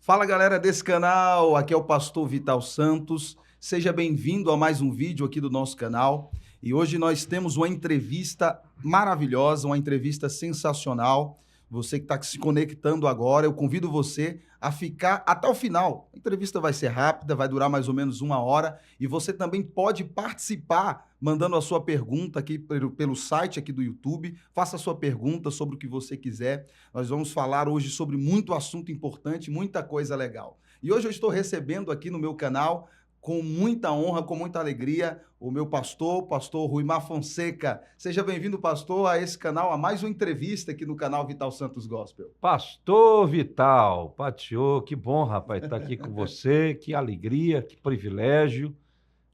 Fala galera desse canal, aqui é o Pastor Vital Santos. Seja bem-vindo a mais um vídeo aqui do nosso canal. E hoje nós temos uma entrevista maravilhosa, uma entrevista sensacional. Você que está se conectando agora, eu convido você a ficar até o final. A entrevista vai ser rápida, vai durar mais ou menos 1 hora e você também pode participar mandando a sua pergunta aqui pelo site aqui do YouTube. Faça a sua pergunta sobre o que você quiser. Nós vamos falar hoje sobre muito assunto importante, muita coisa legal. E hoje eu estou recebendo aqui no meu canal, com muita honra, com muita alegria, o meu pastor Ruimar Fonseca. Seja bem-vindo, pastor, a esse canal, a mais uma entrevista aqui no canal Vital Santos Gospel. Pastor Vital, Patiô, que bom, rapaz, estar aqui com você, que alegria, que privilégio.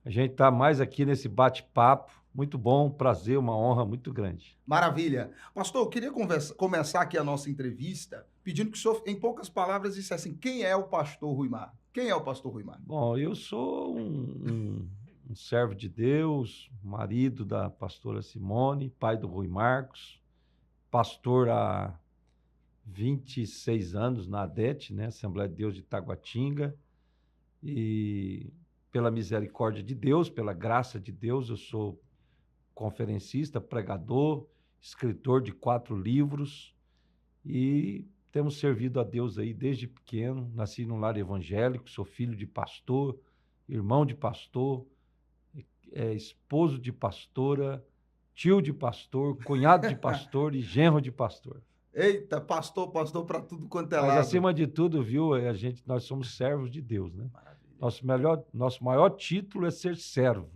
A gente está mais aqui nesse bate-papo, muito bom, prazer, uma honra muito grande. Maravilha. Pastor, eu queria começar aqui a nossa entrevista pedindo que o senhor, em poucas palavras, dissesse assim, quem é o pastor Ruimar? Quem é o pastor Ruimar? Bom, eu sou um servo de Deus, marido da pastora Simone, pai do Rui Marcos, pastor há 26 anos na ADET, né, Assembleia de Deus de Taguatinga, e pela misericórdia de Deus, pela graça de Deus, eu sou conferencista, pregador, escritor de 4 livros e temos servido a Deus aí desde pequeno. Nasci num lar evangélico, sou filho de pastor, irmão de pastor, esposo de pastora, tio de pastor, cunhado de pastor e genro de pastor. Eita, pastor para tudo quanto é Mas lado. acima de tudo, viu, nós somos servos de Deus, né? Maravilha. Nosso maior título é ser servo.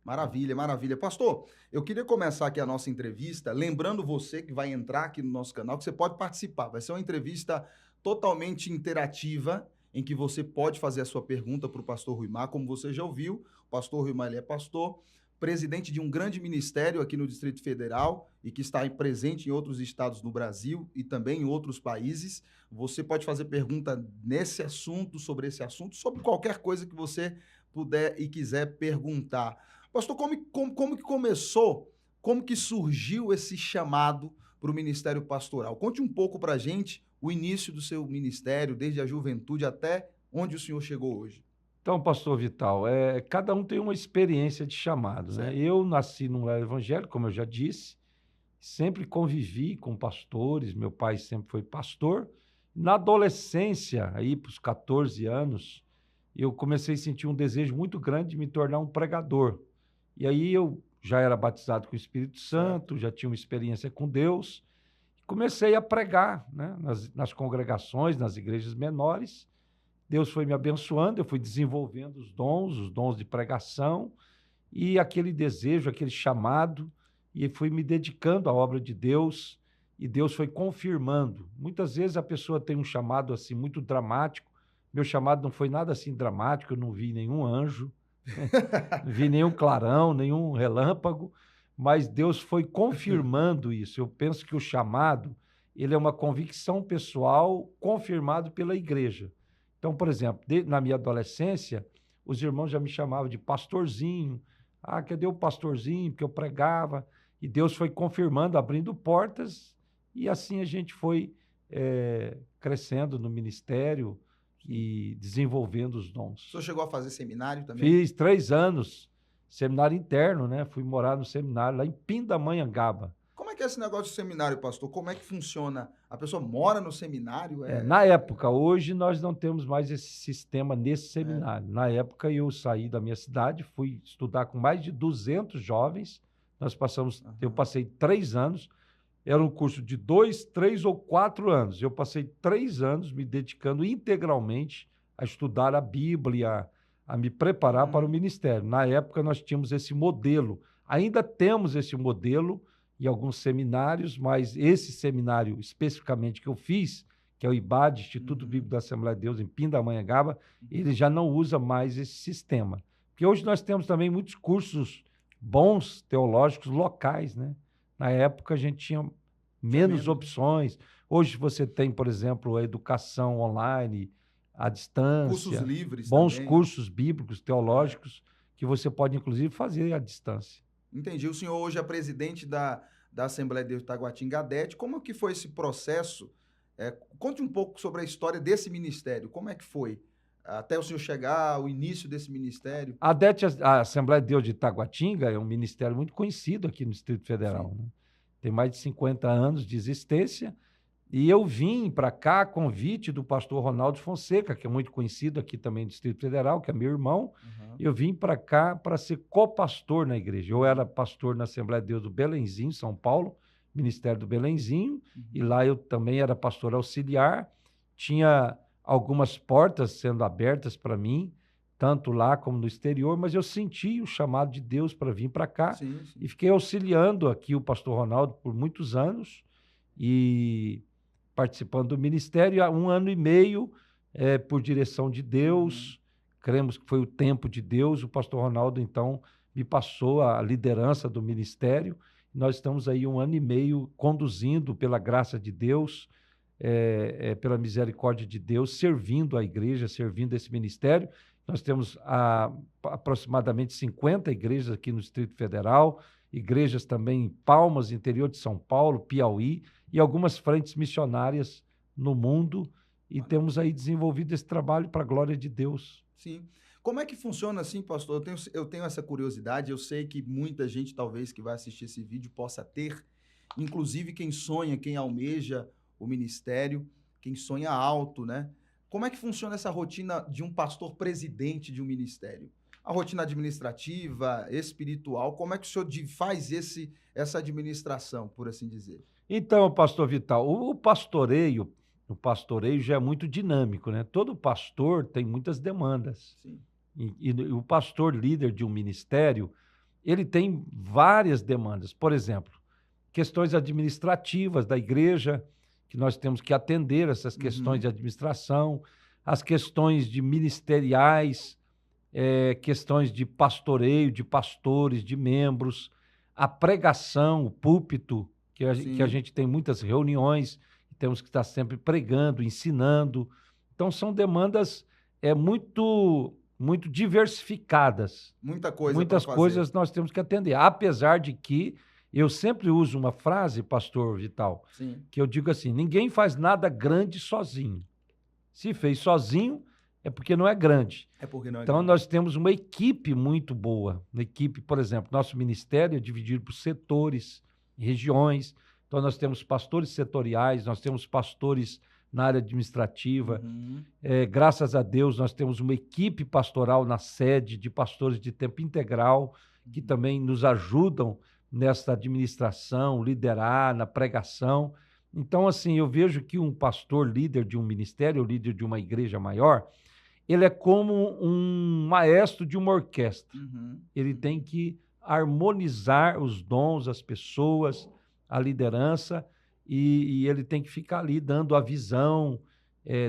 Maravilha, maravilha. Pastor, eu queria começar aqui a nossa entrevista, lembrando você que vai entrar aqui no nosso canal, que você pode participar. Vai ser uma entrevista totalmente interativa, em que você pode fazer a sua pergunta para o pastor Ruimar. Como você já ouviu, o pastor Ruimar ele é pastor, presidente de um grande ministério aqui no Distrito Federal e que está presente em outros estados do Brasil e também em outros países. Você pode fazer pergunta nesse assunto, sobre qualquer coisa que você puder e quiser perguntar. Pastor, como que começou, como que surgiu esse chamado para o ministério pastoral? Conte um pouco para a gente o início do seu ministério, desde a juventude até onde o senhor chegou hoje. Então, pastor Vital, cada um tem uma experiência de chamado, né? Certo. Eu nasci num lar evangélico, como eu já disse, sempre convivi com pastores, meu pai sempre foi pastor. Na adolescência, aí para os 14 anos, eu comecei a sentir um desejo muito grande de me tornar um pregador. E aí eu já era batizado com o Espírito Certo. Santo, já tinha uma experiência com Deus, comecei a pregar, né, nas congregações, nas igrejas menores. Deus foi me abençoando, eu fui desenvolvendo os dons de pregação e aquele desejo, aquele chamado, e fui me dedicando à obra de Deus, e Deus foi confirmando. Muitas vezes a pessoa tem um chamado assim muito dramático. Meu chamado não foi nada assim dramático, eu não vi nenhum anjo, não vi nenhum clarão, nenhum relâmpago, mas Deus foi confirmando isso. Eu penso que o chamado, ele é uma convicção pessoal confirmado pela igreja. Então, por exemplo, na minha adolescência, os irmãos já me chamavam de pastorzinho. Ah, cadê o pastorzinho? Porque eu pregava. E Deus foi confirmando, abrindo portas, e assim a gente foi crescendo no ministério e desenvolvendo os O dons. senhor chegou a fazer seminário também? Fiz 3 anos, seminário interno, né? Fui morar no seminário lá em Pindamonhangaba. Como é que é esse negócio de seminário, pastor? Como é que funciona? A pessoa mora no seminário? Na época, hoje nós não temos mais esse sistema nesse É, seminário. Na época eu saí da minha cidade, fui estudar com mais de 200 jovens. Eu aham. passei 3 anos. Era um curso de 2, 3 ou 4 anos. Eu passei 3 anos me dedicando integralmente a estudar a Bíblia, a me preparar para o Hum, ministério. Na época, nós tínhamos esse modelo. Ainda temos esse modelo em alguns seminários, mas esse seminário especificamente que eu fiz, que é o IBAD, Instituto uhum, Bíblico da Assembleia de Deus, em Pindamonhangaba, ele já não usa mais esse sistema. Porque hoje nós temos também muitos cursos bons teológicos locais, né? Na época a gente tinha tinha menos menos, né? opções. Hoje você tem, por exemplo, a educação online, à Cursos distância, livres bons também. cursos bíblicos, É. teológicos, que você pode, inclusive, fazer à distância. Entendi. O senhor hoje é presidente da Assembleia de Deus de Taguatinga ADET. Como que foi esse processo Conte um pouco sobre a história desse ministério. Como é que foi? Até o senhor chegar, o início desse ministério. A Assembleia de Deus de Taguatinga é um ministério muito conhecido aqui no Distrito Federal, Sim. né? Tem mais de 50 anos de existência. E eu vim para cá a convite do pastor Ronaldo Fonseca, que é muito conhecido aqui também no Distrito Federal, que é meu irmão. Uhum. Eu vim para cá para ser copastor na igreja. Eu era pastor na Assembleia de Deus do Belenzinho, São Paulo, Ministério do Belenzinho, e lá eu também era pastor auxiliar. Tinha algumas portas sendo abertas para mim, tanto lá como no exterior, mas eu senti o chamado de Deus para vir para cá Sim, sim. e fiquei auxiliando aqui o pastor Ronaldo por muitos anos e participando do ministério há 1 ano e meio, por direção de Deus. Cremos que foi o tempo de Deus. O pastor Ronaldo, então, me passou a liderança do ministério. Nós estamos aí 1 ano e meio conduzindo, pela graça de Deus, pela misericórdia de Deus, servindo a igreja, servindo esse ministério. Nós temos aproximadamente 50 igrejas aqui no Distrito Federal, igrejas também em Palmas, interior de São Paulo, Piauí, e algumas frentes missionárias no mundo, e temos aí desenvolvido esse trabalho para a glória de Deus. Sim. Como é que funciona assim, pastor? Eu tenho essa curiosidade, eu sei que muita gente, talvez, que vai assistir esse vídeo possa ter, inclusive quem sonha, quem almeja o ministério, quem sonha alto, né? Como é que funciona essa rotina de um pastor presidente de um ministério? A rotina administrativa, espiritual, como é que o senhor faz essa administração, por assim dizer? Então, pastor Vital, o pastoreio já é muito dinâmico, né? Todo pastor tem muitas demandas. Sim. E o pastor líder de um ministério, ele tem várias demandas. Por exemplo, questões administrativas da igreja, que nós temos que atender essas questões de administração, as questões de ministeriais, questões de pastoreio, de pastores, de membros, a pregação, o púlpito, que a Sim. gente tem muitas reuniões, temos que estar sempre pregando, ensinando. Então, são demandas muito, muito diversificadas. Muita coisa para Muitas fazer. coisas nós temos que atender. Apesar de que eu sempre uso uma frase, pastor Vital, Sim. que eu digo assim: ninguém faz nada grande sozinho. Se fez sozinho, é porque não é grande. É porque não é Então, grande. nós temos uma equipe muito boa. Uma equipe, por exemplo, nosso ministério é dividido por setores, regiões. Então, nós temos pastores setoriais, nós temos pastores na área administrativa. Graças a Deus, nós temos uma equipe pastoral na sede de pastores de tempo integral, que também nos ajudam nessa administração, liderar, na pregação. Então, assim, eu vejo que um pastor líder de um ministério, líder de uma igreja maior, ele é como um maestro de uma orquestra. Ele tem que harmonizar os dons, as pessoas, a liderança, e ele tem que ficar ali dando a visão,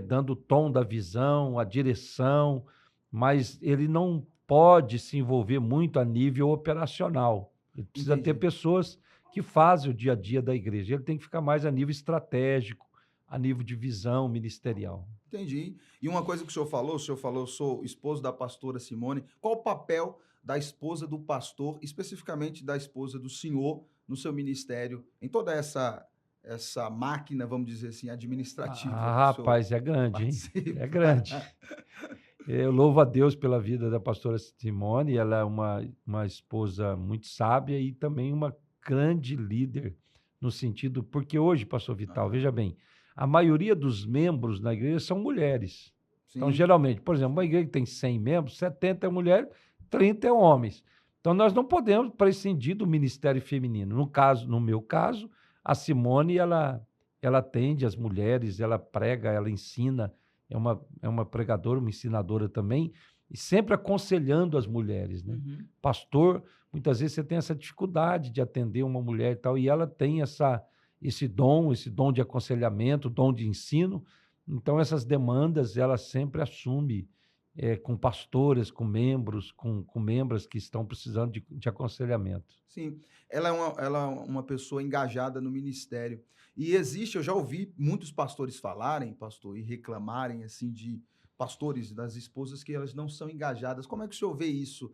dando o tom da visão, a direção, mas ele não pode se envolver muito a nível operacional. Ele precisa ter Entendi. pessoas que fazem o dia a dia da igreja. Ele tem que ficar mais a nível estratégico, a nível de visão ministerial. Entendi. E uma coisa que o senhor falou, sou esposo da pastora Simone. Qual o papel da esposa do pastor, especificamente da esposa do senhor, no seu ministério, em toda essa máquina, vamos dizer assim, administrativa que o senhor Rapaz, é grande, hein? participa? É grande. Eu louvo a Deus pela vida da pastora Simone. Ela é uma esposa muito sábia e também uma grande líder, no sentido, porque hoje, pastor Vital, veja bem, a maioria dos membros na igreja são mulheres. Então, Sim. geralmente, por exemplo, uma igreja que tem 100 membros, 70 é mulher, 30 é homens. Então, nós não podemos prescindir do ministério feminino. No meu caso, a Simone, ela atende as mulheres, ela prega, ela ensina, é uma pregadora, uma ensinadora também, e sempre aconselhando as mulheres, né? Pastor, muitas vezes você tem essa dificuldade de atender uma mulher e tal, e ela tem esse dom de aconselhamento, dom de ensino. Então, essas demandas ela sempre assume com pastoras, com membros, com membras que estão precisando de aconselhamento. Sim, ela é uma pessoa engajada no ministério. E eu já ouvi muitos pastores falarem, pastor, e reclamarem, assim, de pastores, das esposas, que elas não são engajadas. Como é que o senhor vê isso?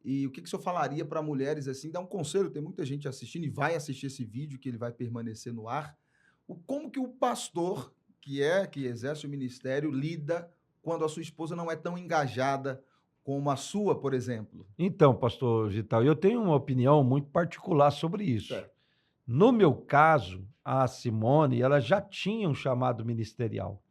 E o que o senhor falaria para mulheres, assim, dá um conselho, tem muita gente assistindo e vai assistir esse vídeo, que ele vai permanecer no ar. Como que o pastor que exerce o ministério lida quando a sua esposa não é tão engajada como a sua, por exemplo? Então, pastor Gital, eu tenho uma opinião muito particular sobre isso. Certo. No meu caso, a Simone, ela já tinha um chamado ministerial.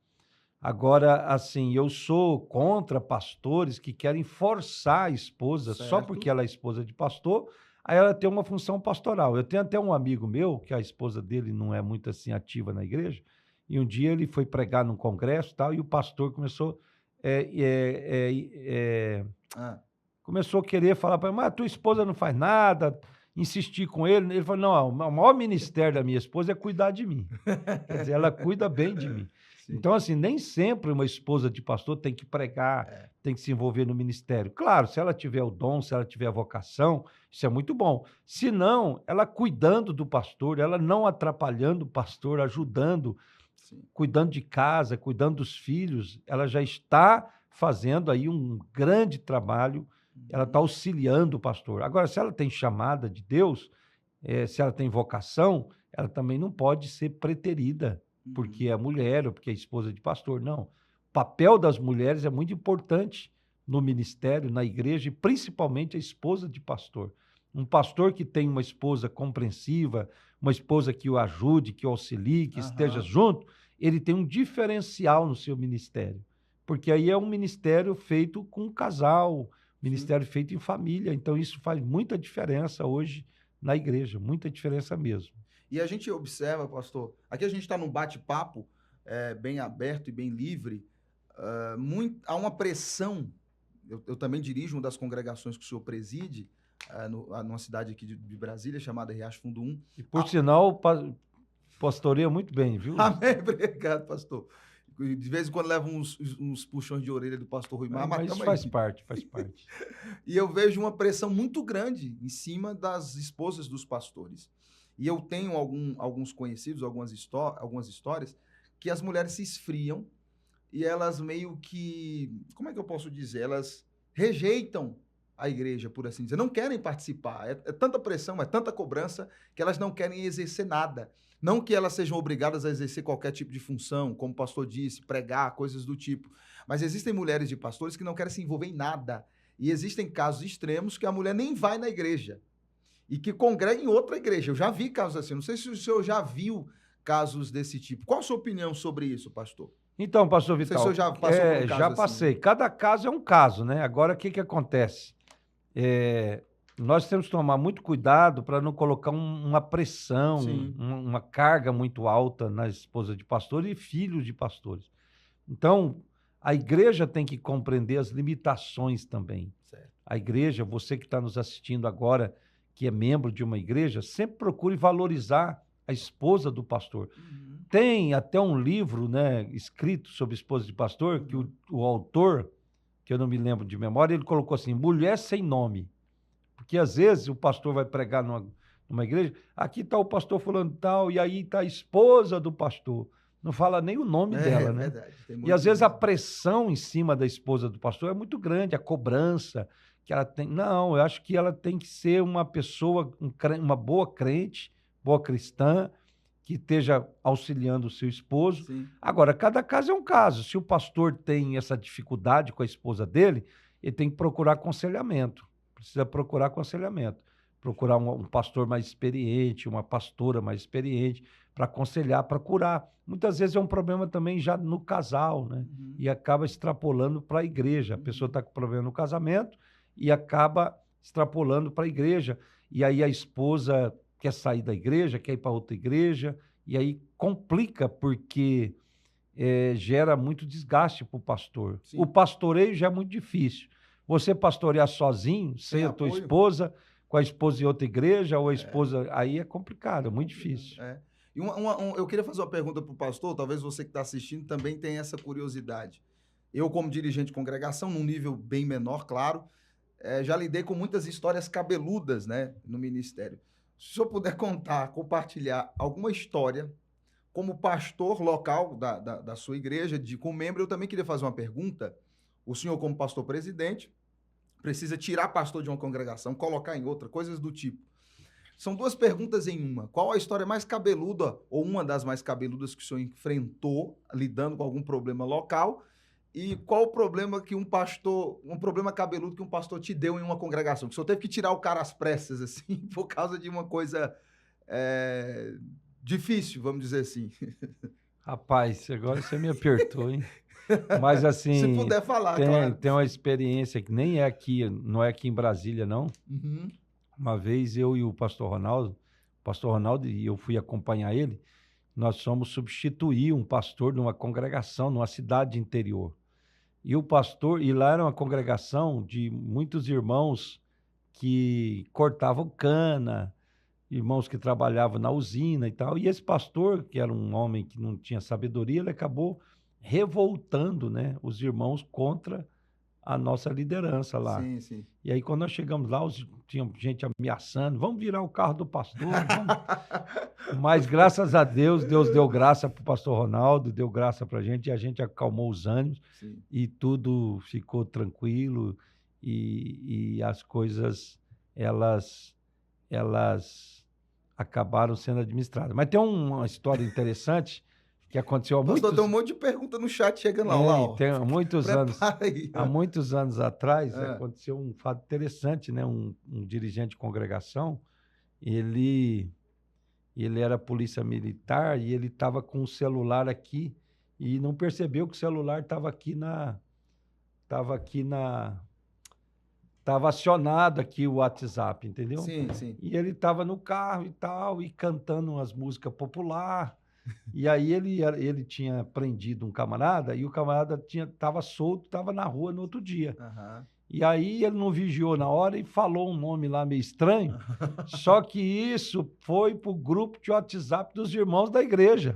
Agora, assim, eu sou contra pastores que querem forçar a esposa só porque Certo. ela é esposa de pastor, aí ela tem uma função pastoral. Eu tenho até um amigo meu, que a esposa dele não é muito assim ativa na igreja, e um dia ele foi pregar num congresso e tal, e o pastor começou, é, é, é, é, Ah, começou a querer falar para ele, mas a tua esposa não faz nada, insistir com ele. Ele falou, não, o maior ministério da minha esposa é cuidar de mim. Quer dizer, ela cuida bem de mim. sim. Então, assim, nem sempre uma esposa de pastor tem que pregar, tem que se envolver no ministério. Claro, se ela tiver o dom, se ela tiver a vocação, isso é muito bom. Se não, ela cuidando do pastor, ela não atrapalhando o pastor, ajudando, Sim. cuidando de casa, cuidando dos filhos, ela já está fazendo aí um grande trabalho, ela está auxiliando o pastor. Agora, se ela tem chamada de Deus, se ela tem vocação, ela também não pode ser preterida, porque é mulher ou porque é esposa de pastor. Não. O papel das mulheres é muito importante no ministério, na igreja, e principalmente a esposa de pastor. Um pastor que tem uma esposa compreensiva, uma esposa que o ajude, que o auxilie, que esteja junto, ele tem um diferencial no seu ministério. Porque aí é um ministério feito com um casal, ministério feito em família. Então, isso faz muita diferença hoje na igreja, muita diferença mesmo. E a gente observa, pastor, aqui a gente está num bate-papo bem aberto e bem livre, há uma pressão, eu também dirijo uma das congregações que o senhor preside, numa cidade aqui de Brasília, chamada Riacho Fundo 1. E, por sinal, pastoreia muito bem, viu? Amém, obrigado, pastor. De vez em quando leva uns puxões de orelha do pastor Rui Mar, Mas faz parte, faz parte. E eu vejo uma pressão muito grande em cima das esposas dos pastores. E eu tenho alguns conhecidos, algumas histórias, que as mulheres se esfriam e elas meio que, como é que eu posso dizer? Elas rejeitam a igreja, por assim dizer. Não querem participar. É tanta pressão, é tanta cobrança, que elas não querem exercer nada. Não que elas sejam obrigadas a exercer qualquer tipo de função, como o pastor disse, pregar, coisas do tipo. Mas existem mulheres de pastores que não querem se envolver em nada. E existem casos extremos que a mulher nem vai na igreja e que congrega em outra igreja. Eu já vi casos assim. Não sei se o senhor já viu casos desse tipo. Qual a sua opinião sobre isso, pastor? Então, pastor Vital, Não sei se o senhor já passou por um caso já assim. passei. Cada caso é um caso, né? Agora, o que acontece? Nós temos que tomar muito cuidado para não colocar uma pressão, uma carga muito alta na esposa de pastores e filhos de pastores. Então, a igreja tem que compreender as limitações também. Certo. A igreja, você que está nos assistindo agora, que é membro de uma igreja, sempre procure valorizar a esposa do pastor. Tem até um livro, né, escrito sobre esposa de pastor, que o autor, que eu não me lembro de memória, ele colocou assim, mulher sem nome. Porque às vezes o pastor vai pregar numa igreja, aqui está o pastor fulano tal, e aí está a esposa do pastor. Não fala nem o nome dela, né? Verdade. E às vezes a pressão em cima da esposa do pastor é muito grande, a cobrança que ela tem. Não, eu acho que ela tem que ser uma pessoa, uma boa crente, boa cristã, que esteja auxiliando o seu esposo. Sim. Agora, cada caso é um caso. Se o pastor tem essa dificuldade com a esposa dele, ele tem que procurar aconselhamento. Precisa procurar aconselhamento. Procurar um pastor mais experiente, uma pastora mais experiente, para aconselhar, para curar. Muitas vezes é um problema também já no casal, né? E acaba extrapolando para a igreja. A pessoa está com problema no casamento e acaba extrapolando para a igreja. E aí a esposa quer sair da igreja, quer ir para outra igreja, e aí complica, porque gera muito desgaste para o pastor. Sim. O pastoreio já é muito difícil. Você pastorear sozinho, sem a tua esposa, com a esposa em outra igreja, ou a esposa, aí é complicado, é muito difícil. E eu queria fazer uma pergunta para o pastor, talvez você que está assistindo também tenha essa curiosidade. Eu, como dirigente de congregação, num nível bem menor, claro, já lidei com muitas histórias cabeludas, né, no ministério. Se o senhor puder contar, compartilhar alguma história, como pastor local da sua igreja, como membro, eu também queria fazer uma pergunta. O senhor, como pastor presidente, precisa tirar pastor de uma congregação, colocar em outra, coisas do tipo. São duas perguntas em uma. Qual a história mais cabeluda, ou uma das mais cabeludas que o senhor enfrentou, lidando com algum problema local? E qual o problema que um problema cabeludo que um pastor te deu em uma congregação? Que o senhor teve que tirar o cara às pressas, assim, por causa de uma coisa difícil, vamos dizer assim. Rapaz, agora você me apertou, hein? Mas Se assim, puder falar, tem, claro. tem uma experiência que nem é aqui, não é aqui em Brasília, não. Uhum. Uma vez eu e o pastor Ronaldo e eu fui acompanhar ele, nós fomos substituir um pastor numa congregação, numa cidade interior. E o pastor, e lá era uma congregação de muitos irmãos que cortavam cana, irmãos que trabalhavam na usina e tal. E esse pastor, que era um homem que não tinha sabedoria, ele acabou revoltando, né, os irmãos contra a nossa liderança lá. Sim, sim. E aí, quando nós chegamos lá, tinha gente ameaçando, vamos virar o carro do pastor. Mas, graças a Deus, Deus deu graça para o pastor Ronaldo, deu graça para a gente, e a gente acalmou os ânimos, Sim. e tudo ficou tranquilo, e as coisas, elas acabaram sendo administradas. Mas tem uma história interessante que aconteceu há Pastor, muitos... tem um monte de pergunta no chat chegando lá, ó. Tem muitos anos... Aí, Há muitos anos atrás, É. aconteceu um fato interessante, né? Um dirigente de congregação, ele era polícia militar e ele estava com o celular aqui e não percebeu que o celular estava acionado aqui o WhatsApp, entendeu? Sim, sim. E ele estava no carro e tal, e cantando umas músicas populares. E aí ele tinha prendido um camarada e o camarada estava solto, estava na rua no outro dia. Aham. E aí ele não vigiou na hora e falou um nome lá meio estranho, só que isso foi para o grupo de WhatsApp dos irmãos da igreja.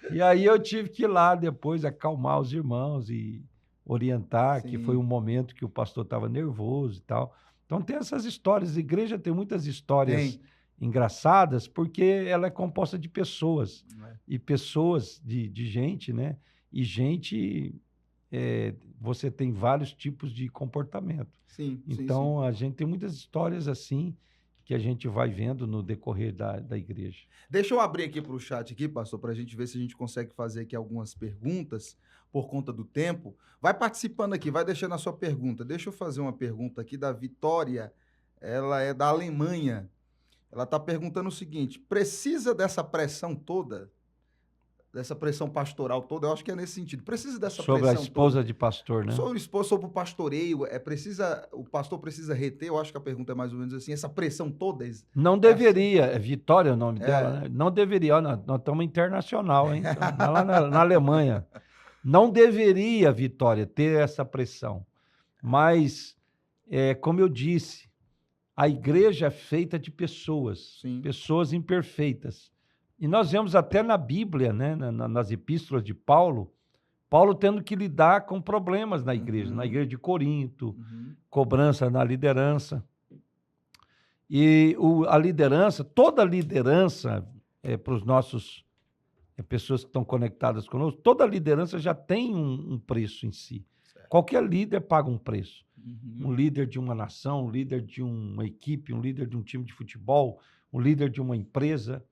E aí eu tive que ir lá depois acalmar os irmãos e orientar, que Sim. foi um momento que o pastor estava nervoso e tal. Então tem essas histórias, a igreja tem muitas histórias Tem. engraçadas, porque ela é composta de pessoas, É. e pessoas de gente, né? E gente, você tem vários tipos de comportamento. Sim, Então, a gente tem muitas histórias assim, que a gente vai vendo no decorrer da igreja. Deixa eu abrir aqui para o chat aqui, pastor, para a gente ver se a gente consegue fazer aqui algumas perguntas por conta do tempo. Vai participando aqui, vai deixando a sua pergunta. Deixa eu fazer uma pergunta aqui da Vitória. Ela é da Alemanha. Ela está perguntando o seguinte: precisa dessa pressão toda? Dessa pressão pastoral toda? Eu acho que é nesse sentido. Precisa dessa Sobre a pressão esposa toda? de pastor, né? Sobre o pastoreio, o pastor precisa reter, eu acho que a pergunta é mais ou menos assim, essa pressão toda? Não deveria, é Vitória o nome dela, É. né? Não deveria, ó, nós estamos internacional, hein? Lá na Alemanha. Não deveria, Vitória, ter essa pressão. Mas, como eu disse, a igreja é feita de pessoas, Sim. pessoas imperfeitas. E nós vemos até na Bíblia, né, nas epístolas de Paulo tendo que lidar com problemas na igreja, na igreja de Corinto, cobrança na liderança. E a liderança, toda liderança, para os nossos pessoas que estão conectadas conosco, toda liderança já tem um preço em si. Certo. Qualquer líder paga um preço. Um líder de uma nação, um líder de uma equipe, um líder de um time de futebol, um líder de uma empresa.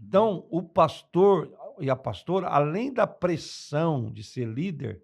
Então, o pastor e a pastora, além da pressão de ser líder,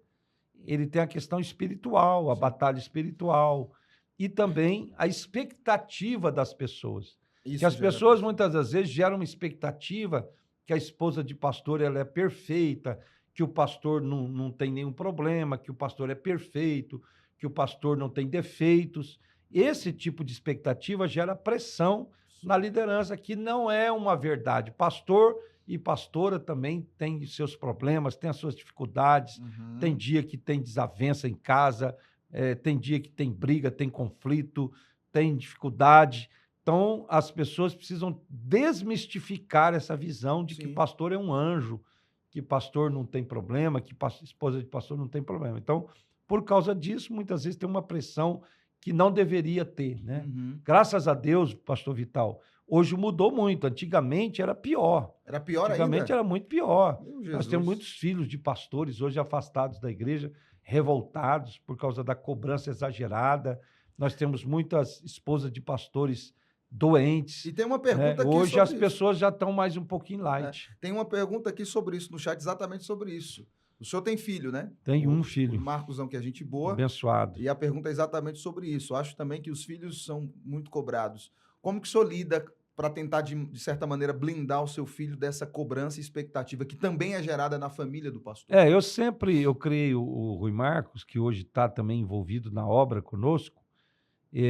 ele tem a questão espiritual, a batalha espiritual e também a expectativa das pessoas. Que as pessoas, muitas das vezes, geram uma expectativa que a esposa de pastor ela é perfeita, que o pastor não tem nenhum problema, que o pastor é perfeito, que o pastor não tem defeitos. Esse tipo de expectativa gera pressão na liderança, que não é uma verdade. Pastor e pastora também têm seus problemas, têm as suas dificuldades, tem dia que tem desavença em casa, tem dia que tem briga, tem conflito, tem dificuldade. Então, as pessoas precisam desmistificar essa visão de que pastor é um anjo, que pastor não tem problema, que esposa de pastor não tem problema. Então, por causa disso, muitas vezes tem uma pressão que não deveria ter, né? Graças a Deus, pastor Vital, hoje mudou muito. Antigamente era pior. Era pior Antigamente ainda? era muito pior. Meu Nós Jesus. temos muitos filhos de pastores hoje afastados da igreja, revoltados por causa da cobrança exagerada. Nós temos muitas esposas de pastores doentes. E tem uma pergunta aqui Hoje sobre as pessoas já estão mais um pouquinho light. Tem uma pergunta aqui sobre isso no chat, exatamente sobre isso. O senhor tem filho, né? Tem um filho. O Marcosão, que é gente boa. Abençoado. E a pergunta é exatamente sobre isso. Eu acho também que os filhos são muito cobrados. Como que o senhor lida para tentar, de certa maneira, blindar o seu filho dessa cobrança e expectativa que também é gerada na família do pastor? Eu criei o Rui Marcos, que hoje está também envolvido na obra conosco,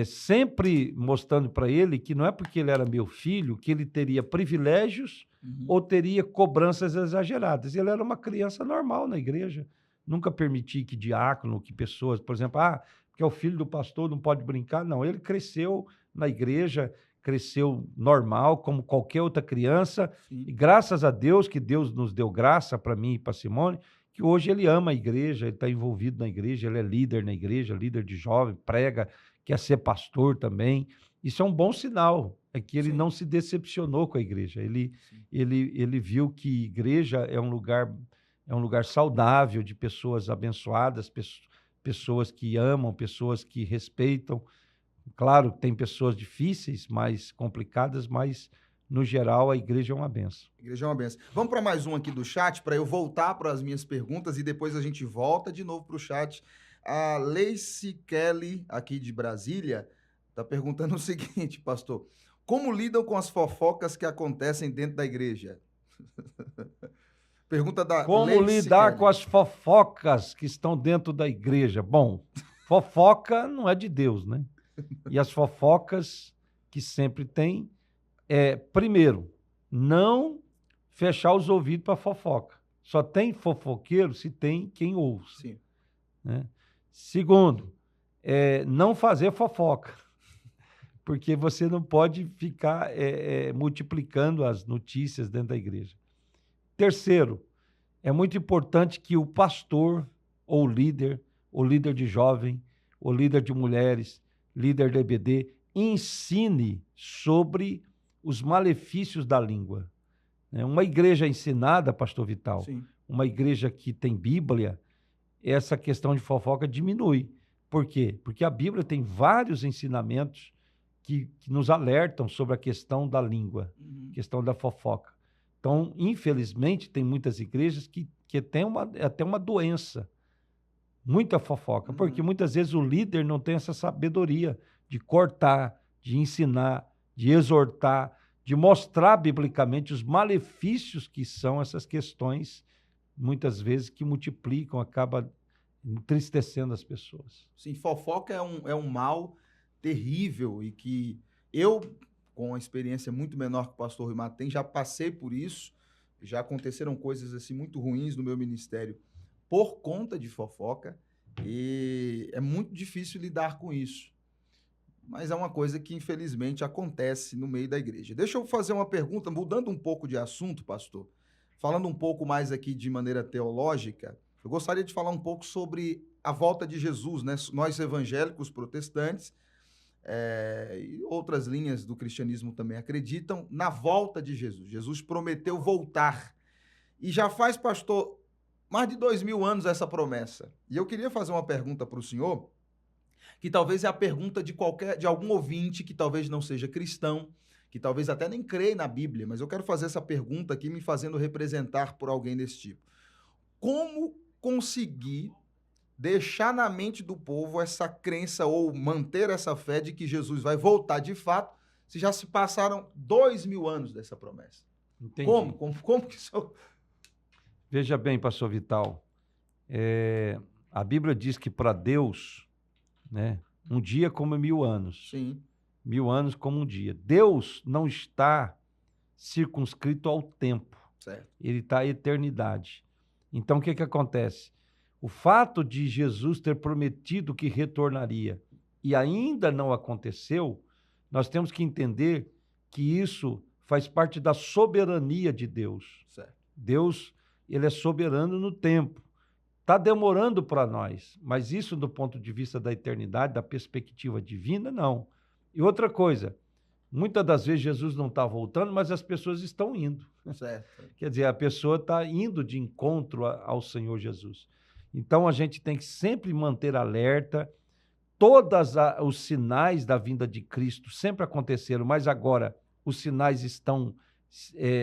sempre mostrando para ele que não é porque ele era meu filho que ele teria privilégios ou teria cobranças exageradas. Ele era uma criança normal na igreja. Nunca permiti que diácono, que pessoas, por exemplo, porque é o filho do pastor, não pode brincar. Não, ele cresceu na igreja, cresceu normal, como qualquer outra criança. Sim. E graças a Deus, que Deus nos deu graça para mim e para Simone, que hoje ele ama a igreja, ele está envolvido na igreja, ele é líder na igreja, líder de jovem, prega, quer ser pastor também. Isso é um bom sinal, é que ele não se decepcionou com a igreja. Ele viu que igreja é um lugar saudável, de pessoas abençoadas, pessoas que amam, pessoas que respeitam. Claro, tem pessoas difíceis, mais complicadas, mas, no geral, a igreja é uma benção. A igreja é uma benção. Vamos para mais um aqui do chat, para eu voltar para as minhas perguntas e depois a gente volta de novo para o chat. A Lacey Kelly, aqui de Brasília, está perguntando o seguinte, pastor: como lidam com as fofocas que acontecem dentro da igreja? Pergunta da Como Lacey lidar Kelly. com as fofocas que estão dentro da igreja? Bom, fofoca não é de Deus, né? E as fofocas que sempre tem primeiro, não fechar os ouvidos para fofoca. Só tem fofoqueiro se tem quem ouça. Sim. Né? Segundo, não fazer fofoca, porque você não pode ficar multiplicando as notícias dentro da igreja. Terceiro, é muito importante que o pastor ou líder de jovem, ou líder de mulheres, líder da EBD, ensine sobre os malefícios da língua. Uma igreja ensinada, pastor Vital, Sim. Uma igreja que tem Bíblia, essa questão de fofoca diminui. Por quê? Porque a Bíblia tem vários ensinamentos que nos alertam sobre a questão da língua, questão da fofoca. Então, infelizmente, tem muitas igrejas que têm até uma doença, muita fofoca, porque muitas vezes o líder não tem essa sabedoria de cortar, de ensinar, de exortar, de mostrar biblicamente os malefícios que são essas questões, muitas vezes que multiplicam, acaba entristecendo as pessoas. Sim, fofoca é um mal terrível e que eu, com uma experiência muito menor que o pastor Rui Matos tem, já passei por isso, já aconteceram coisas assim muito ruins no meu ministério por conta de fofoca e é muito difícil lidar com isso. Mas é uma coisa que, infelizmente, acontece no meio da igreja. Deixa eu fazer uma pergunta, mudando um pouco de assunto, pastor, falando um pouco mais aqui de maneira teológica. Eu gostaria de falar um pouco sobre a volta de Jesus, né? Nós evangélicos protestantes e outras linhas do cristianismo também acreditam na volta de Jesus. Jesus prometeu voltar. E já faz, pastor, mais de 2000 anos essa promessa. E eu queria fazer uma pergunta para o senhor, que talvez é a pergunta de algum ouvinte que talvez não seja cristão, que talvez até nem creia na Bíblia, mas eu quero fazer essa pergunta aqui me fazendo representar por alguém desse tipo. Como conseguir deixar na mente do povo essa crença ou manter essa fé de que Jesus vai voltar de fato, se já se passaram 2000 anos dessa promessa? Entendi. Como que isso... Veja bem, pastor Vital, a Bíblia diz que para Deus, né, um dia como 1000 anos. Sim. 1000 anos como um dia. Deus não está circunscrito ao tempo. Certo. Ele está à eternidade. Então, o que acontece? O fato de Jesus ter prometido que retornaria e ainda não aconteceu, nós temos que entender que isso faz parte da soberania de Deus. Certo. Deus, ele é soberano no tempo. Está demorando para nós, mas isso do ponto de vista da eternidade, da perspectiva divina, não. E outra coisa, muitas das vezes Jesus não está voltando, mas as pessoas estão indo. Certo. Quer dizer, a pessoa está indo de encontro ao Senhor Jesus. Então, a gente tem que sempre manter alerta, todos os sinais da vinda de Cristo sempre aconteceram, mas agora os sinais estão...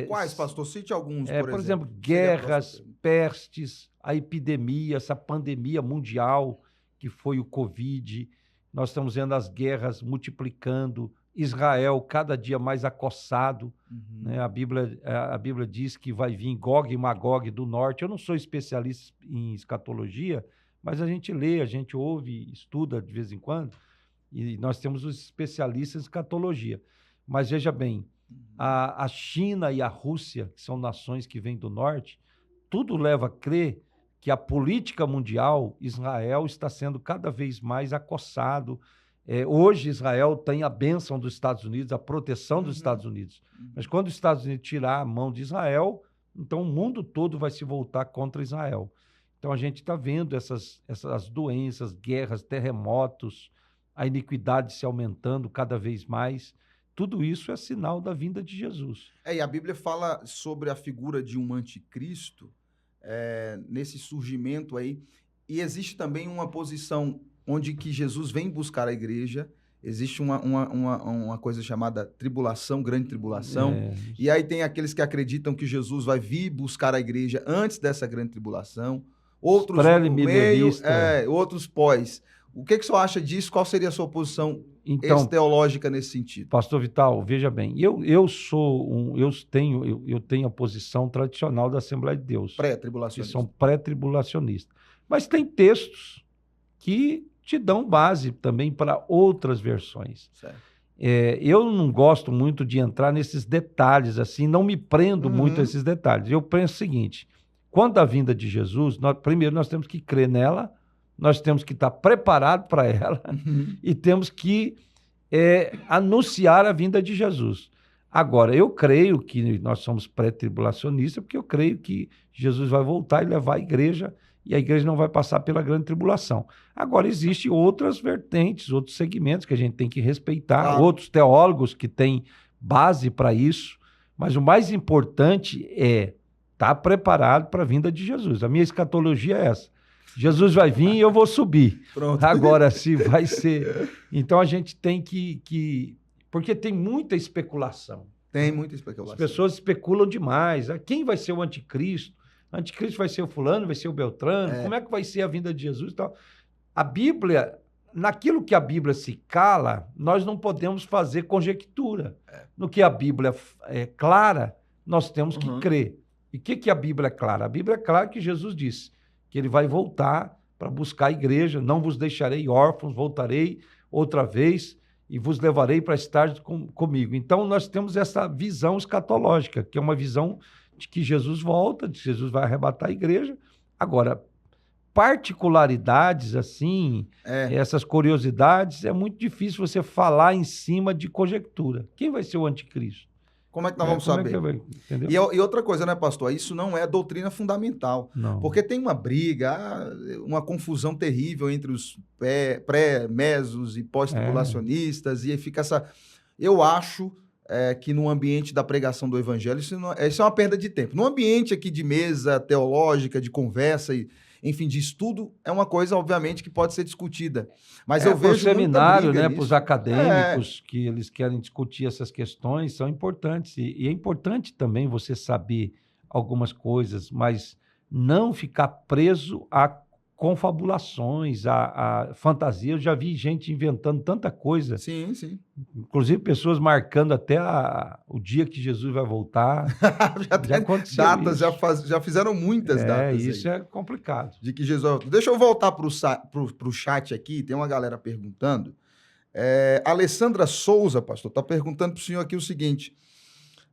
Quais, pastor? Cite alguns, por exemplo, guerras, pestes, a epidemia, essa pandemia mundial que foi o Covid. Nós estamos vendo as guerras multiplicando, Israel cada dia mais acossado. Né? A Bíblia diz que vai vir Gog e Magog do norte. Eu não sou especialista em escatologia, mas a gente lê, a gente ouve, estuda de vez em quando, e nós temos os especialistas em escatologia. Mas veja bem, a China e a Rússia, que são nações que vêm do norte, tudo leva a crer que a política mundial, Israel está sendo cada vez mais acossado. Hoje, Israel tem a bênção dos Estados Unidos, a proteção dos Estados Unidos. Mas quando os Estados Unidos tirar a mão de Israel, então o mundo todo vai se voltar contra Israel. Então a gente está vendo essas doenças, guerras, terremotos, a iniquidade se aumentando cada vez mais. Tudo isso é sinal da vinda de Jesus. E a Bíblia fala sobre a figura de um anticristo, nesse surgimento aí, e existe também uma posição onde que Jesus vem buscar a igreja, existe uma coisa chamada tribulação, grande tribulação, e aí tem aqueles que acreditam que Jesus vai vir buscar a igreja antes dessa grande tribulação, outros no meio, outros pós. O que o senhor acha disso? Qual seria a sua posição teológica nesse sentido? Pastor Vital, veja bem, eu tenho a posição tradicional da Assembleia de Deus. Pré-tribulacionista. Que são pré-tribulacionistas. Mas tem textos que te dão base também para outras versões. Certo. Eu não gosto muito de entrar nesses detalhes, assim, não me prendo muito a esses detalhes. Eu penso o seguinte, quando a vinda de Jesus, primeiro nós temos que crer nela, nós temos que estar preparados para ela e temos que anunciar a vinda de Jesus. Agora, eu creio que nós somos pré-tribulacionistas, porque eu creio que Jesus vai voltar e levar a igreja, e a igreja não vai passar pela grande tribulação. Agora, existem outras vertentes, outros segmentos que a gente tem que respeitar, outros teólogos que têm base para isso, mas o mais importante é estar preparado para a vinda de Jesus. A minha escatologia é essa. Jesus vai vir e eu vou subir. Pronto. Agora, se vai ser... Então, a gente tem que... Porque tem muita especulação. Tem muita especulação. As pessoas especulam demais. Quem vai ser o anticristo? O anticristo vai ser o fulano, vai ser o Beltrano? Como é que vai ser a vinda de Jesus e tal? A Bíblia, naquilo que a Bíblia se cala, nós não podemos fazer conjectura. No que a Bíblia é clara, nós temos que crer. E o que a Bíblia é clara? A Bíblia é clara que Jesus disse que ele vai voltar para buscar a igreja, não vos deixarei órfãos, voltarei outra vez e vos levarei para estar comigo. Então, nós temos essa visão escatológica, que é uma visão de que Jesus volta, de que Jesus vai arrebatar a igreja. Agora, particularidades, assim, essas curiosidades, é muito difícil você falar em cima de conjectura. Quem vai ser o anticristo? Como é que nós vamos saber? E outra coisa, né, pastor? Isso não é doutrina fundamental. Não. Porque tem uma briga, uma confusão terrível entre os pré-mesos e pós-tribulacionistas, e aí fica essa... Eu acho que no ambiente da pregação do evangelho, isso é uma perda de tempo. No ambiente aqui de mesa teológica, de conversa enfim, de estudo, é uma coisa, obviamente, que pode ser discutida. Mas eu vejo muita seminário, né, para os acadêmicos que eles querem discutir essas questões, são importantes. E é importante também você saber algumas coisas, mas não ficar preso a confabulações, a fantasia. Eu já vi gente inventando tanta coisa. Sim, sim. Inclusive pessoas marcando até o dia que Jesus vai voltar. já aconteceu datas, já fizeram muitas datas. Isso aí. É complicado. De que Jesus... Deixa eu voltar para o chat aqui, tem uma galera perguntando. Alessandra Souza, pastor, está perguntando para o senhor aqui o seguinte.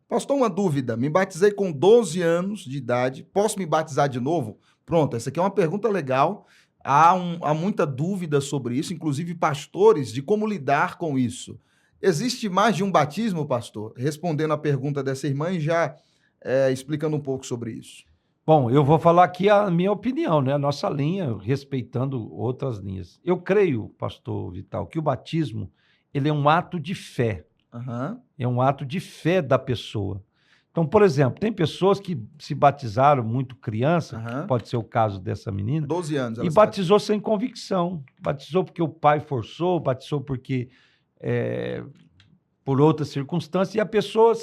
Pastor, uma dúvida. Me batizei com 12 anos de idade. Posso me batizar de novo? Pronto, essa aqui é uma pergunta legal. Há muita dúvida sobre isso, inclusive pastores, de como lidar com isso. Existe mais de um batismo, pastor? Respondendo a pergunta dessa irmã e já explicando um pouco sobre isso. Bom, eu vou falar aqui a minha opinião, né? A nossa linha, respeitando outras linhas. Eu creio, pastor Vital, que o batismo ele é um ato de fé. É um ato de fé da pessoa. Então, por exemplo, tem pessoas que se batizaram muito criança, Aham. pode ser o caso dessa menina, 12 anos. e Ela se batizou sem convicção. Batizou porque o pai forçou, batizou porque por outras circunstâncias, e a pessoa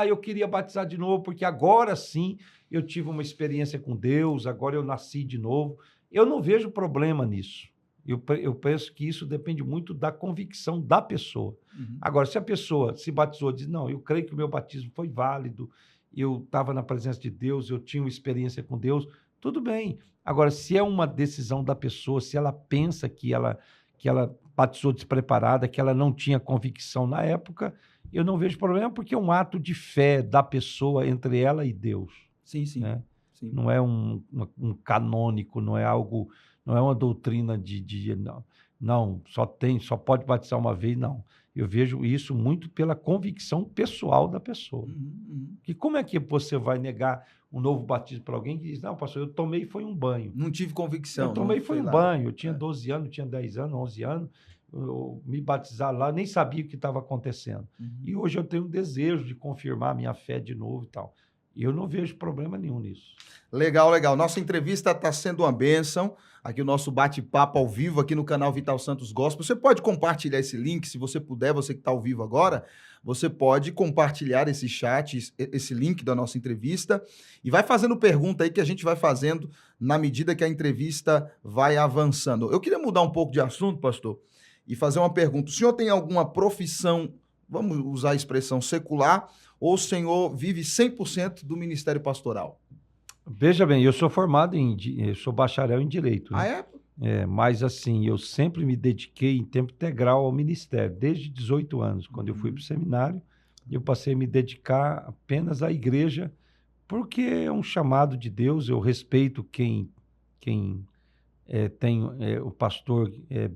eu queria batizar de novo, porque agora sim eu tive uma experiência com Deus, agora eu nasci de novo. Eu não vejo problema nisso. Eu penso que isso depende muito da convicção da pessoa. Uhum. Agora, se a pessoa se batizou e diz, não, eu creio que o meu batismo foi válido, eu estava na presença de Deus, eu tinha uma experiência com Deus, tudo bem. Agora, se é uma decisão da pessoa, se ela pensa que ela batizou despreparada, que ela não tinha convicção na época, eu não vejo problema, porque é um ato de fé da pessoa entre ela e Deus. Sim, sim. Né? Sim. Não é um canônico, não é algo, não é uma doutrina não, só pode batizar uma vez, não. Eu vejo isso muito pela convicção pessoal da pessoa. Uhum. E como é que você vai negar um novo batismo para alguém que diz, não, pastor, eu tomei foi um banho. Não tive convicção. Eu tomei não foi um lá. banho, eu tinha 12 anos, tinha 10 anos, 11 anos, eu me batizar lá, nem sabia o que estava acontecendo. Uhum. E hoje eu tenho um desejo de confirmar minha fé de novo e tal. E eu não vejo problema nenhum nisso. Legal, legal. Nossa entrevista está sendo uma bênção. Aqui o nosso bate-papo ao vivo aqui no canal Vital Santos Gospel. Você pode compartilhar esse link, se você puder, você que está ao vivo agora, você pode compartilhar esse chat, esse link da nossa entrevista e vai fazendo pergunta aí que a gente vai fazendo na medida que a entrevista vai avançando. Eu queria mudar um pouco de assunto, pastor, e fazer uma pergunta. O senhor tem alguma profissão, vamos usar a expressão secular, ou o senhor vive 100% do ministério pastoral? Veja bem, eu sou formado eu sou bacharel em Direito. Ah, Né? é? Mas assim, eu sempre me dediquei em tempo integral ao ministério, desde 18 anos. Quando eu fui para o seminário, eu passei a me dedicar apenas à igreja, porque é um chamado de Deus, eu respeito quem tem o pastor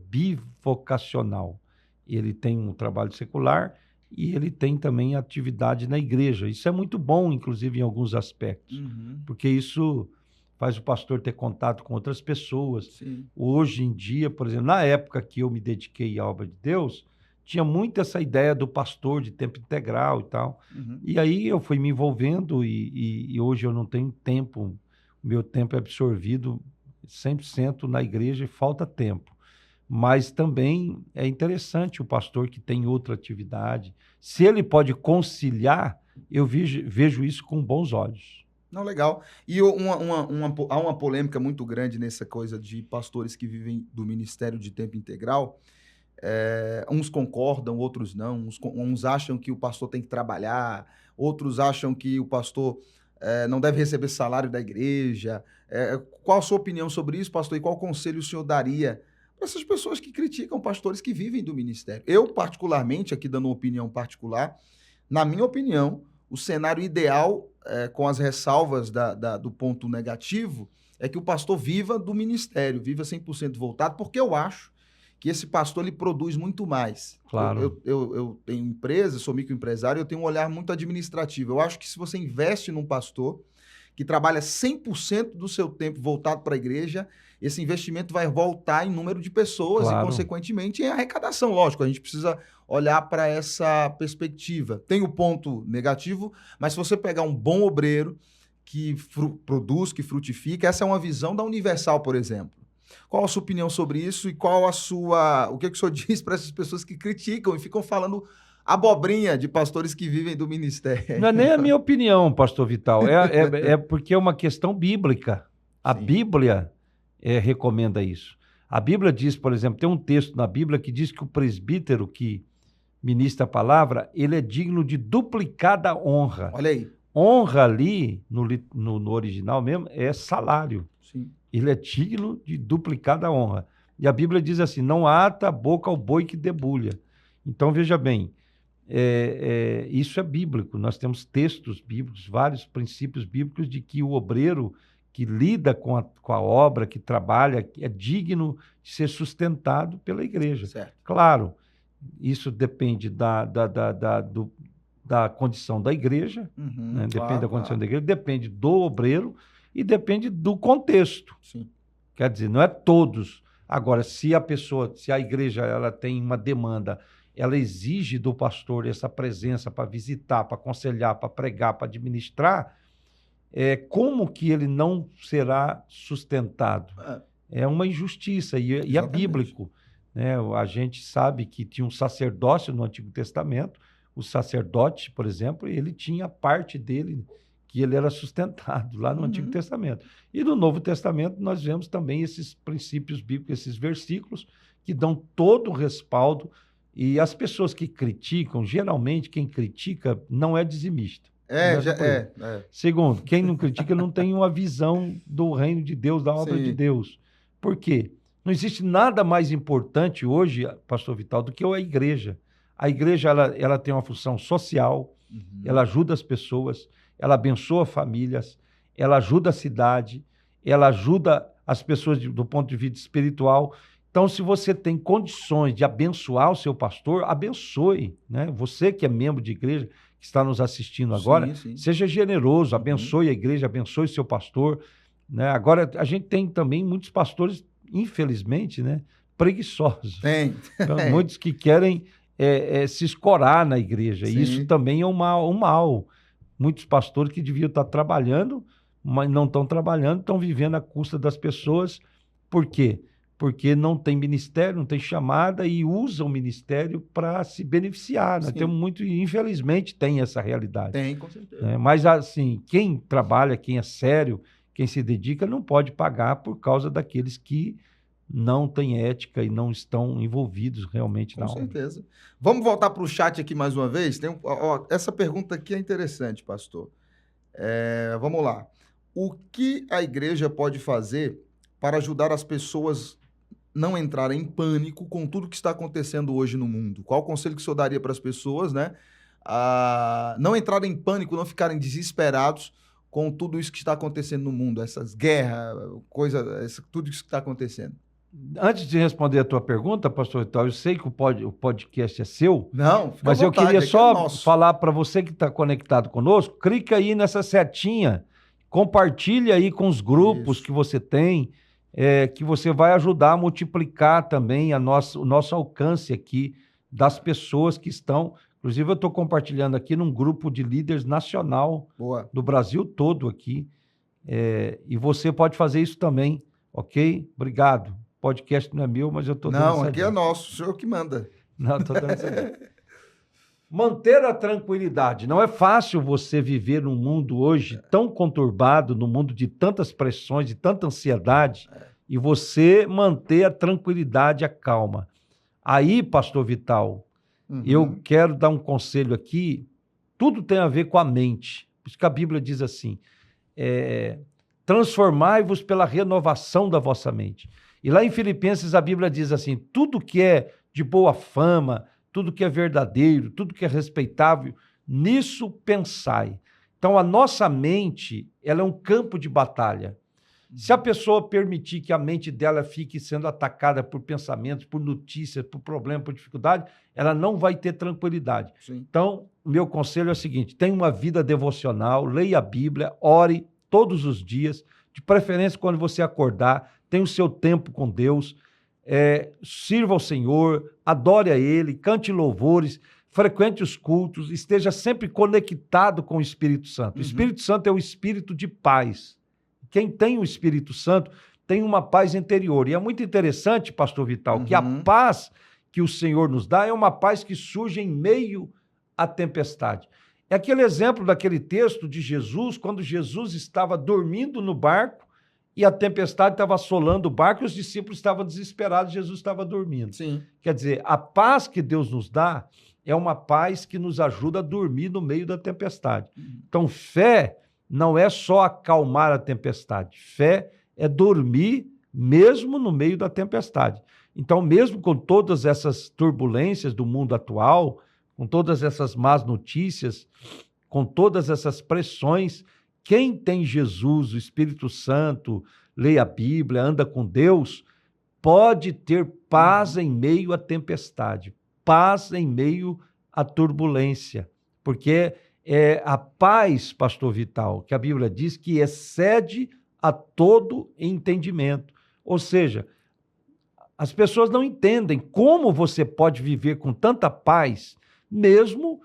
bivocacional. Ele tem um trabalho secular e ele tem também atividade na igreja. Isso é muito bom, inclusive, em alguns aspectos, porque isso faz o pastor ter contato com outras pessoas. Sim. Hoje em dia, por exemplo, na época que eu me dediquei à obra de Deus, tinha muito essa ideia do pastor de tempo integral e tal. E aí eu fui me envolvendo e hoje eu não tenho tempo, o meu tempo é absorvido 100% na igreja e falta tempo. Mas também é interessante o pastor que tem outra atividade. Se ele pode conciliar, eu vejo isso com bons olhos. Não, legal. E há uma polêmica muito grande nessa coisa de pastores que vivem do ministério de tempo integral. Uns concordam, outros não. Uns acham que o pastor tem que trabalhar, outros acham que o pastor não deve receber salário da igreja. Qual a sua opinião sobre isso, pastor? E qual conselho o senhor daria para essas pessoas que criticam pastores que vivem do ministério? Eu, particularmente, aqui dando uma opinião particular, na minha opinião, o cenário ideal, com as ressalvas do ponto negativo, é que o pastor viva do ministério, viva 100% voltado, porque eu acho que esse pastor ele produz muito mais. Claro. Eu tenho empresa, sou microempresário, eu tenho um olhar muito administrativo. Eu acho que se você investe num pastor que trabalha 100% do seu tempo voltado para a igreja, esse investimento vai voltar em número de pessoas Claro. E, consequentemente, em arrecadação. Lógico, a gente precisa olhar para essa perspectiva. Tem o ponto negativo, mas se você pegar um bom obreiro que produz, que frutifica, essa é uma visão da Universal, por exemplo. Qual a sua opinião sobre isso e o que o senhor diz para essas pessoas que criticam e ficam falando abobrinha de pastores que vivem do ministério? Não é nem a minha opinião, pastor Vital, é porque é uma questão bíblica. A Sim. Bíblia recomenda isso. A Bíblia diz, por exemplo, tem um texto na Bíblia que diz que o presbítero que ministra a palavra, ele é digno de duplicada honra. Olha aí. Honra ali, no original mesmo, é salário. Sim. Ele é digno de duplicada honra. E a Bíblia diz assim, não ata a boca ao boi que debulha. Então, veja bem, isso é bíblico. Nós temos textos bíblicos, vários princípios bíblicos de que o obreiro que lida com a obra, que trabalha, é digno de ser sustentado pela igreja. Certo. Claro, isso depende da condição da igreja, né? Depende da condição da igreja, depende do obreiro e depende do contexto. Sim. Quer dizer, não é todos. Agora, se a igreja ela tem uma demanda ela exige do pastor essa presença para visitar, para aconselhar, para pregar, para administrar, como que ele não será sustentado? É uma injustiça e é bíblico, né? A gente sabe que tinha um sacerdócio no Antigo Testamento, o sacerdote, por exemplo, ele tinha parte dele que ele era sustentado lá no Antigo Testamento. E no Novo Testamento nós vemos também esses princípios bíblicos, esses versículos que dão todo o respaldo. E as pessoas que criticam, geralmente quem critica não é dizimista. Segundo, quem não critica não tem uma visão do reino de Deus, da obra de Deus. Por quê? Não existe nada mais importante hoje, pastor Vital, do que a igreja. A igreja ela tem uma função social, ela ajuda as pessoas, ela abençoa famílias, ela ajuda a cidade, ela ajuda as pessoas do ponto de vista espiritual. Então, se você tem condições de abençoar o seu pastor, abençoe, né? Você que é membro de igreja, que está nos assistindo agora, seja generoso, abençoe a igreja, abençoe o seu pastor, né? Agora, a gente tem também muitos pastores, infelizmente, né, preguiçosos. Tem. Então, muitos que querem se escorar na igreja. E isso também é um mal. Muitos pastores que deviam estar trabalhando, mas não estão trabalhando, estão vivendo à custa das pessoas. Por quê? Porque não tem ministério, não tem chamada e usam o ministério para se beneficiar. Nós temos muito, infelizmente, tem essa realidade. Tem, com certeza. Mas, assim, quem trabalha, quem é sério, quem se dedica, não pode pagar por causa daqueles que não têm ética e não estão envolvidos realmente na obra. Com certeza. Vamos voltar para o chat aqui mais uma vez? Essa pergunta aqui é interessante, pastor. Vamos lá. O que a igreja pode fazer para ajudar as pessoas não entrarem em pânico com tudo que está acontecendo hoje no mundo? Qual o conselho que o senhor daria para as pessoas, né? Não entrarem em pânico, não ficarem desesperados com tudo isso que está acontecendo no mundo, essas guerras, tudo isso que está acontecendo. Antes de responder a tua pergunta, pastor Vital, eu sei que o podcast é seu, não, fica mas à vontade, eu queria só falar para você que está conectado conosco, clica aí nessa setinha, compartilha aí com os grupos que você tem, que você vai ajudar a multiplicar também o nosso alcance aqui das pessoas que estão... Inclusive, eu estou compartilhando aqui num grupo de líderes nacional do Brasil todo aqui, e você pode fazer isso também, ok? Obrigado. O podcast não é meu, mas eu estou dando essa Não, aqui dica. é nosso, o senhor que manda. Não, estou dando essa dica. Manter a tranquilidade. Não é fácil você viver num mundo hoje tão conturbado, num mundo de tantas pressões, de tanta ansiedade, e você manter a tranquilidade, a calma. Aí, pastor Vital, eu quero dar um conselho aqui, tudo tem a ver com a mente. Por isso que a Bíblia diz assim, transformai-vos pela renovação da vossa mente. E lá em Filipenses a Bíblia diz assim, tudo que é de boa fama, tudo que é verdadeiro, tudo que é respeitável, nisso pensai. Então a nossa mente, ela é um campo de batalha. Se a pessoa permitir que a mente dela fique sendo atacada por pensamentos, por notícias, por problemas, por dificuldade, ela não vai ter tranquilidade. Então, o meu conselho é o seguinte, tenha uma vida devocional, leia a Bíblia, ore todos os dias, de preferência quando você acordar, tenha o seu tempo com Deus, sirva ao Senhor, adore a Ele, cante louvores, frequente os cultos, esteja sempre conectado com o Espírito Santo. O Espírito Santo é o Espírito de paz. Quem tem o Espírito Santo tem uma paz interior. E é muito interessante, pastor Vital, que a paz que o Senhor nos dá é uma paz que surge em meio à tempestade. É aquele exemplo daquele texto de Jesus, quando Jesus estava dormindo no barco e a tempestade estava assolando o barco e os discípulos estavam desesperados, Jesus estava dormindo. Quer dizer, a paz que Deus nos dá é uma paz que nos ajuda a dormir no meio da tempestade. Então, fé não é só acalmar a tempestade. Fé é dormir mesmo no meio da tempestade. Então, mesmo com todas essas turbulências do mundo atual, com todas essas más notícias, com todas essas pressões, quem tem Jesus, o Espírito Santo, lê a Bíblia, anda com Deus, pode ter paz em meio à tempestade, paz em meio à turbulência, porque é a paz, pastor Vital, que a Bíblia diz que excede a todo entendimento. Ou seja, As pessoas não entendem como você pode viver com tanta paz, mesmo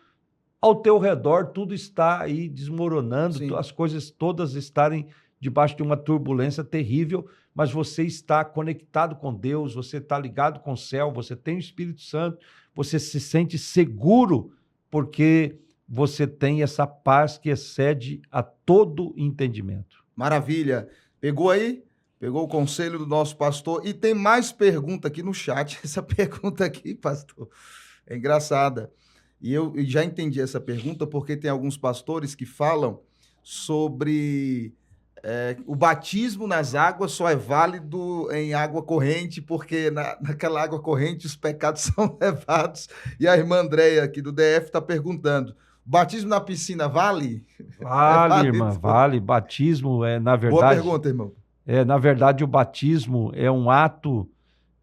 ao teu redor tudo está aí desmoronando, Sim. as coisas todas estarem debaixo de uma turbulência terrível, mas você está conectado com Deus, você está ligado com o céu, você tem o Espírito Santo, você se sente seguro, porque você tem essa paz que excede a todo entendimento. Maravilha. Pegou aí? Pegou o conselho do nosso pastor. E tem mais pergunta aqui no chat. Essa pergunta aqui, pastor, é engraçada. E eu já entendi essa pergunta porque tem alguns pastores que falam sobre o batismo nas águas só é válido em água corrente, porque naquela água corrente os pecados são levados. E a irmã Andréia aqui do DF está perguntando, batismo na piscina vale? Vale, irmã, vale. Batismo na verdade... Boa pergunta, irmão. Na verdade, o batismo é um ato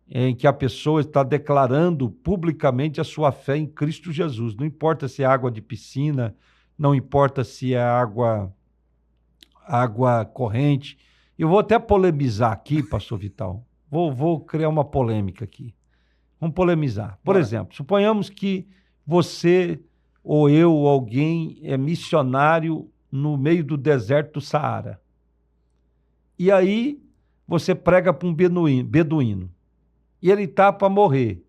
em que a pessoa está declarando publicamente a sua fé em Cristo Jesus. Não importa se é água de piscina, não importa se é água corrente. Eu vou até polemizar aqui, pastor Vital. Vou criar uma polêmica aqui. Vamos polemizar. Por exemplo, suponhamos que você ou eu ou alguém é missionário no meio do deserto do Saara. E aí você prega para um beduíno. E ele está para morrer.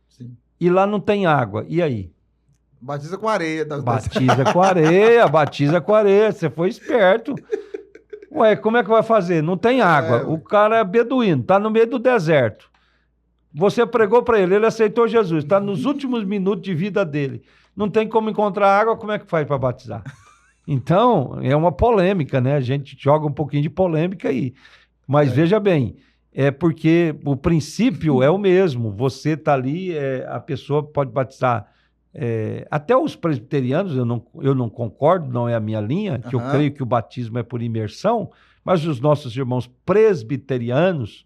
Sim. E lá não tem água. E aí? Batiza com areia. Batiza com areia, batiza com areia. Você foi esperto. Ué, como é que vai fazer? Não tem água. O cara é beduíno, está no meio do deserto. Você pregou para ele aceitou Jesus, está nos últimos minutos de vida dele. Não tem como encontrar água, como é que faz para batizar? Então, é uma polêmica, né? A gente joga um pouquinho de polêmica aí. Mas veja bem, é porque o princípio é o mesmo. Você está ali, a pessoa pode batizar. Até os presbiterianos, eu não concordo, não é a minha linha, que eu creio que o batismo é por imersão, mas os nossos irmãos presbiterianos,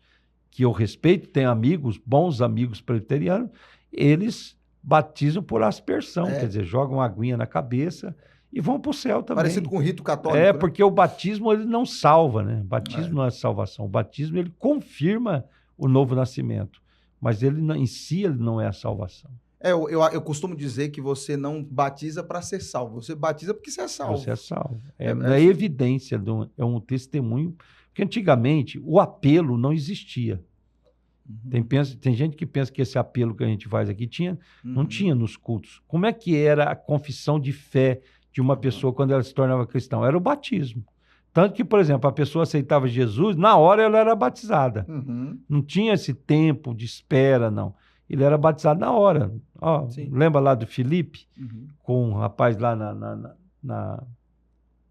que eu respeito, tenho amigos, bons amigos presbiterianos, eles batizam por aspersão, quer dizer, jogam uma aguinha na cabeça e vão para o céu também. Parecido com o rito católico. Né? Porque o batismo ele não salva, né? O batismo não é salvação. O batismo ele confirma o novo nascimento, mas ele em si ele não é a salvação. Eu costumo dizer que você não batiza para ser salvo, você batiza porque você é salvo. Você é salvo. É evidência, é um testemunho, porque antigamente o apelo não existia. Tem gente que pensa que esse apelo que a gente faz aqui não tinha nos cultos. Como é que era a confissão de fé de uma pessoa quando ela se tornava cristã? Era o batismo. Tanto que, por exemplo, a pessoa aceitava Jesus, na hora ela era batizada. Não tinha esse tempo de espera, não. Ele era batizado na hora. Lembra lá do Filipe? Com o rapaz lá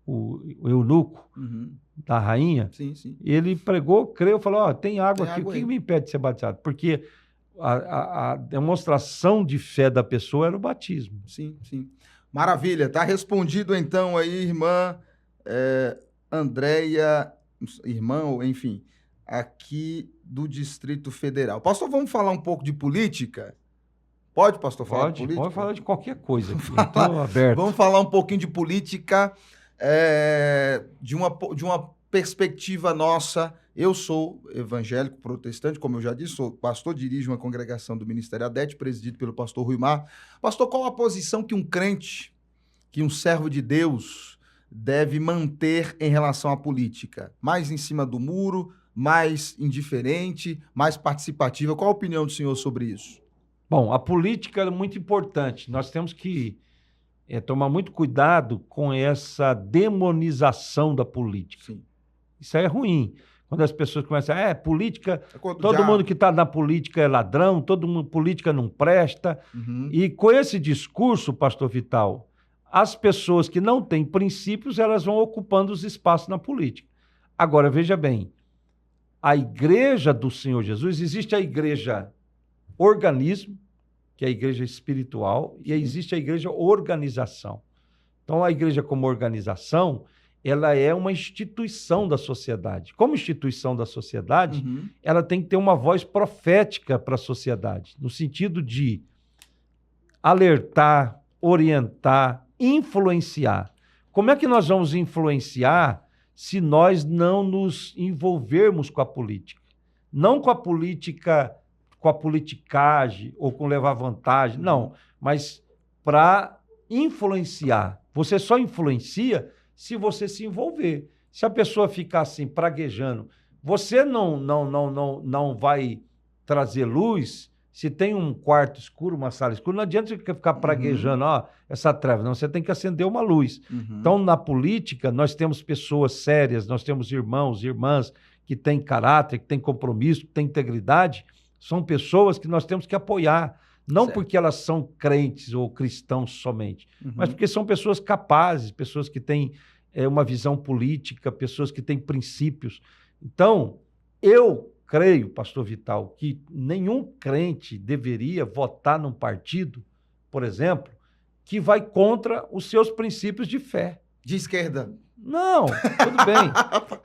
o eunuco da rainha? Sim. Ele pregou, creu, falou, tem água aqui. O que me impede de ser batizado? Porque a demonstração de fé da pessoa era o batismo. Sim. Maravilha. Tá respondido então aí, irmã Andréia, irmã, ou enfim, aqui do Distrito Federal. Pastor, vamos falar um pouco de política? Pode, pastor, falar de política? Pode falar de qualquer coisa aqui. Estou aberto. Vamos falar um pouquinho de política de uma perspectiva nossa. Eu sou evangélico protestante, como eu já disse, sou pastor, dirijo uma congregação do Ministério ADET, presidido pelo pastor Rui Mar. Pastor, qual a posição que um crente, que um servo de Deus deve manter em relação à política? Mais em cima do muro, mais indiferente, mais participativa? Qual a opinião do senhor sobre isso? Bom, a política é muito importante. Nós temos que tomar muito cuidado com essa demonização da política. Sim. Isso aí é ruim. Quando as pessoas começam política, todo mundo que está na política é ladrão, todo mundo, política não presta. E com esse discurso, pastor Vital, as pessoas que não têm princípios, elas vão ocupando os espaços na política. Agora, veja bem, a igreja do Senhor Jesus, existe a igreja organismo, que é a igreja espiritual, e existe a igreja organização. Então, a igreja como organização, ela é uma instituição da sociedade. Como instituição da sociedade, ela tem que ter uma voz profética para a sociedade, no sentido de alertar, orientar, influenciar. Como é que nós vamos influenciar se nós não nos envolvermos com a política? Não com a política com a politicagem ou com levar vantagem, não, mas para influenciar. Você só influencia se você se envolver. Se a pessoa ficar assim, praguejando, você não vai trazer luz. Se tem um quarto escuro, uma sala escura, não adianta você ficar praguejando, essa treva. Não, você tem que acender uma luz. Então, na política, nós temos pessoas sérias, nós temos irmãos e irmãs que têm caráter, que têm compromisso, que têm integridade. São pessoas que nós temos que apoiar. Não porque elas são crentes ou cristãos somente, mas porque são pessoas capazes, pessoas que têm uma visão política, pessoas que têm princípios. Então, eu creio, pastor Vital, que nenhum crente deveria votar num partido, por exemplo, que vai contra os seus princípios de fé. De esquerda. Não, tudo bem.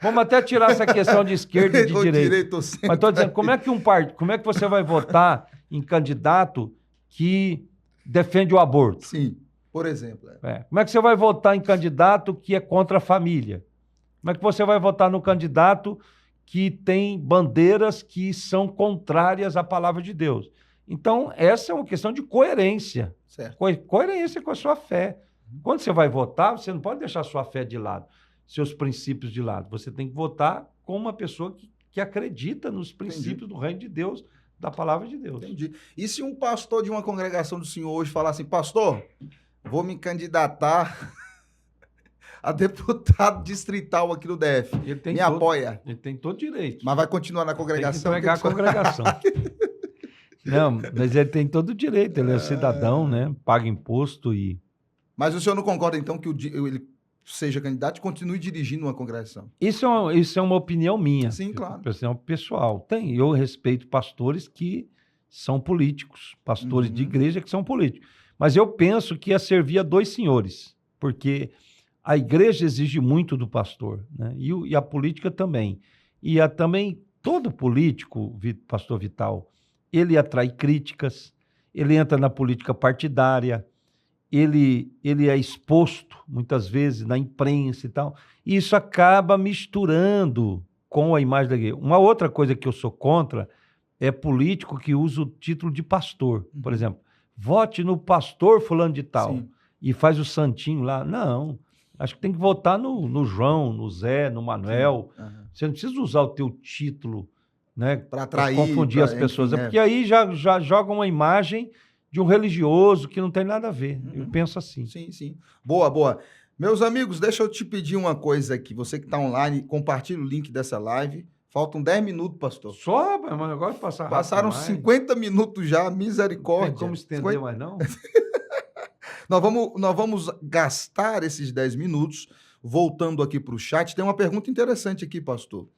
Vamos até tirar essa questão de esquerda e de direita. Mas estou dizendo, como é que você vai votar em candidato que defende o aborto? Sim, por exemplo. Como é que você vai votar em candidato que é contra a família? Como é que você vai votar no candidato que tem bandeiras que são contrárias à palavra de Deus? Então, essa é uma questão de coerência. Certo. Coerência com a sua fé. Quando você vai votar, você não pode deixar a sua fé de lado, seus princípios de lado. Você tem que votar com uma pessoa que acredita nos princípios do reino de Deus, da palavra de Deus. Entendi. E se um pastor de uma congregação do senhor hoje falar assim, pastor, vou me candidatar a deputado distrital aqui no DF, apoia? Ele tem todo direito. Mas vai continuar na congregação? Tem que entregar a congregação. Não, mas ele tem todo o direito, ele é cidadão, né? Paga imposto e... Mas o senhor não concorda, então, que ele seja candidato e continue dirigindo uma congregação? Isso é uma opinião minha. Sim, claro. Opinião pessoal. Eu respeito pastores que são políticos, pastores de igreja que são políticos. Mas eu penso que é servir a dois senhores, porque a igreja exige muito do pastor, né? E a política também. Também todo político, pastor Vital, ele atrai críticas, ele entra na política partidária, ele é exposto, muitas vezes, na imprensa e tal, e isso acaba misturando com a imagem da igreja. Uma outra coisa que eu sou contra é político que usa o título de pastor. Por exemplo, vote no pastor fulano de tal, Sim. E faz o santinho lá. Não, acho que tem que votar no João, no Zé, no Manuel. Você não precisa usar o teu título, né, para atrair, confundir as pessoas, porque aí já joga uma imagem de um religioso que não tem nada a ver. Eu penso assim. Sim, sim. Boa. Meus amigos, deixa eu te pedir uma coisa aqui. Você que está online, compartilha o link dessa live. Faltam 10 minutos, pastor. Só, mas eu gosto de passar rápido. Passaram 50 minutos já, misericórdia. Não tem como estender mais, não? Nós vamos gastar esses 10 minutos, voltando aqui para o chat. Tem uma pergunta interessante aqui, pastor.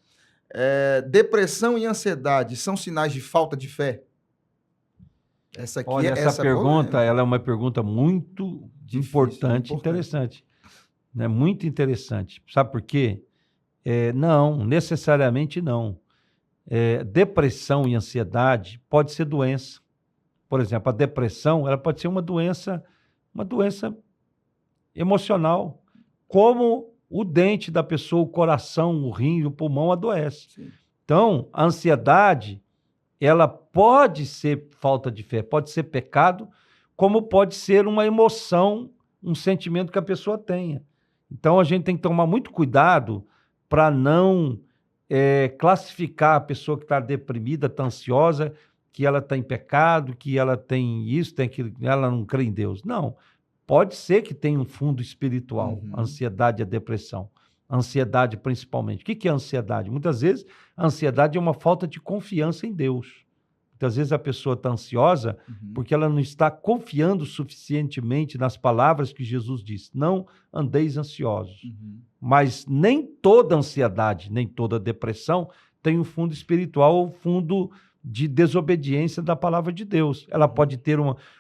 Depressão e ansiedade são sinais de falta de fé? Essa pergunta ela é uma pergunta muito importante. Interessante. Né? Muito interessante. Sabe por quê? Não, necessariamente não. Depressão e ansiedade pode ser doença. Por exemplo, a depressão ela pode ser uma doença emocional, como o dente da pessoa, o coração, o rim, o pulmão adoece. Sim. Então, a ansiedade ela pode ser falta de fé, pode ser pecado, como pode ser uma emoção, um sentimento que a pessoa tenha. Então, a gente tem que tomar muito cuidado para não classificar a pessoa que está deprimida, está ansiosa, que ela está em pecado, que ela tem isso, tem aquilo, ela não crê em Deus. Não, pode ser que tenha um fundo espiritual, a ansiedade e a depressão. A ansiedade, principalmente. O que é ansiedade? Muitas vezes, a ansiedade é uma falta de confiança em Deus. Muitas vezes a pessoa está ansiosa porque ela não está confiando suficientemente nas palavras que Jesus disse. Não andeis ansiosos. Mas nem toda ansiedade, nem toda depressão tem um fundo espiritual ou fundo de desobediência da palavra de Deus. Ela pode ter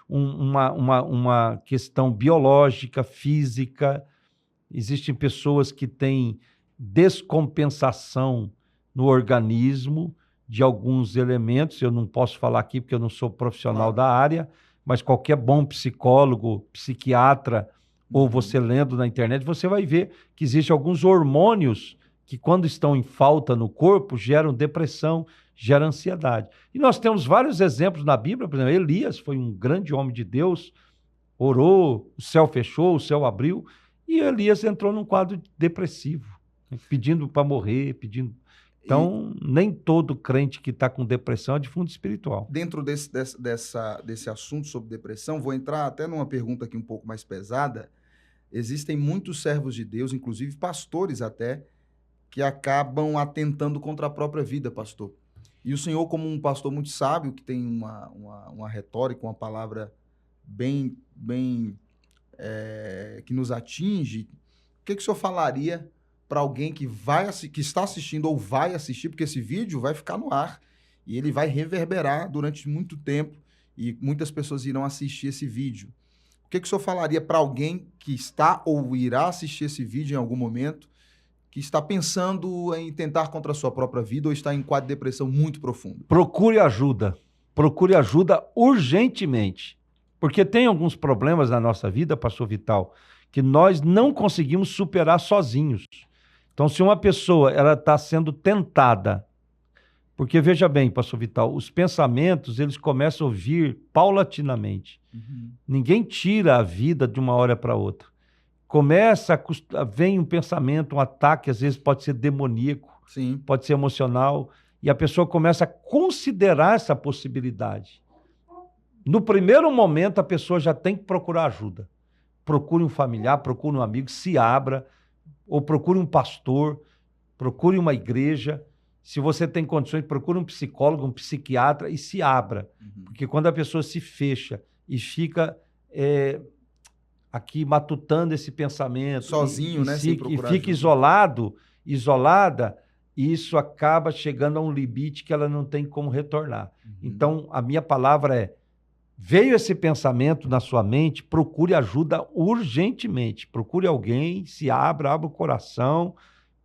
uma questão biológica, física. Existem pessoas que têm descompensação no organismo de alguns elementos. Eu não posso falar aqui porque eu não sou profissional da área, mas qualquer bom psicólogo, psiquiatra, ou você lendo na internet, você vai ver que existem alguns hormônios que, quando estão em falta no corpo, geram depressão, gera ansiedade. E nós temos vários exemplos na Bíblia, por exemplo, Elias foi um grande homem de Deus, orou, o céu fechou, o céu abriu, e Elias entrou num quadro depressivo, né, pedindo para morrer, pedindo... Então, nem todo crente que está com depressão é de fundo espiritual. Dentro desse assunto sobre depressão, vou entrar até numa pergunta aqui um pouco mais pesada. Existem muitos servos de Deus, inclusive pastores até, que acabam atentando contra a própria vida, pastor. E o senhor, como um pastor muito sábio, que tem uma retórica, uma palavra bem que nos atinge, o que o senhor falaria para alguém que está assistindo ou vai assistir, porque esse vídeo vai ficar no ar e ele vai reverberar durante muito tempo e muitas pessoas irão assistir esse vídeo. O que o senhor falaria para alguém que está ou irá assistir esse vídeo em algum momento, que está pensando em tentar contra a sua própria vida ou está em quadro de depressão muito profundo? Procure ajuda urgentemente, porque tem alguns problemas na nossa vida, pastor Vital, que nós não conseguimos superar sozinhos. Então, se uma pessoa está sendo tentada, porque veja bem, pastor Vital, os pensamentos eles começam a vir paulatinamente. Uhum. Ninguém tira a vida de uma hora para outra. Vem um pensamento, um ataque, às vezes pode ser demoníaco, sim, pode ser emocional, e a pessoa começa a considerar essa possibilidade. No primeiro momento, a pessoa já tem que procurar ajuda. Procure um familiar, procure um amigo, se abra, ou procure um pastor, procure uma igreja. Se você tem condições, procure um psicólogo, um psiquiatra e se abra. Uhum. Porque quando a pessoa se fecha e fica aqui matutando esse pensamento... Sozinho, né? E fica isolada, isso acaba chegando a um limite que ela não tem como retornar. Uhum. Então, a minha palavra é: veio esse pensamento na sua mente, procure ajuda urgentemente. Procure alguém, se abra o coração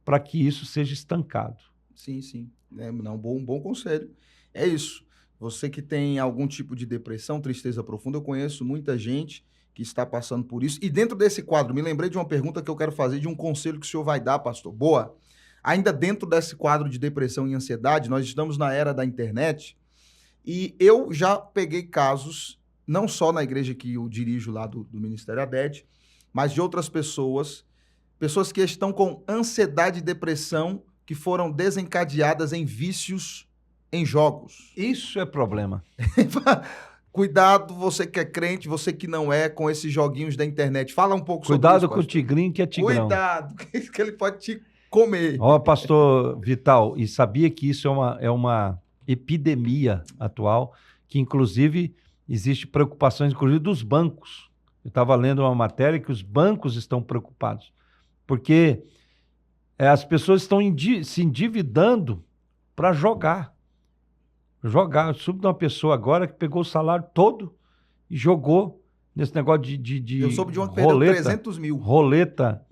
para que isso seja estancado. Sim, sim. Um bom conselho. É isso. Você que tem algum tipo de depressão, tristeza profunda, eu conheço muita gente que está passando por isso. E dentro desse quadro, me lembrei de uma pergunta que eu quero fazer, de um conselho que o senhor vai dar, pastor. Boa. Ainda dentro desse quadro de depressão e ansiedade, nós estamos na era da internet. E eu já peguei casos, não só na igreja que eu dirijo lá do Ministério ADET, mas de outras pessoas que estão com ansiedade e depressão que foram desencadeadas em vícios em jogos. Isso é problema. Cuidado, você que é crente, você que não é, com esses joguinhos da internet. Fala um pouco sobre isso, Cuidado com o tigrinho que é tigrão. Cuidado, que ele pode te comer. Ó, pastor Vital, e sabia que isso é uma epidemia atual, que inclusive existe preocupações, inclusive dos bancos. Eu estava lendo uma matéria que os bancos estão preocupados, porque as pessoas estão se endividando para jogar. Eu soube de uma pessoa agora que pegou o salário todo e jogou nesse negócio de eu soube de uma que perdeu 300 mil. Roleta.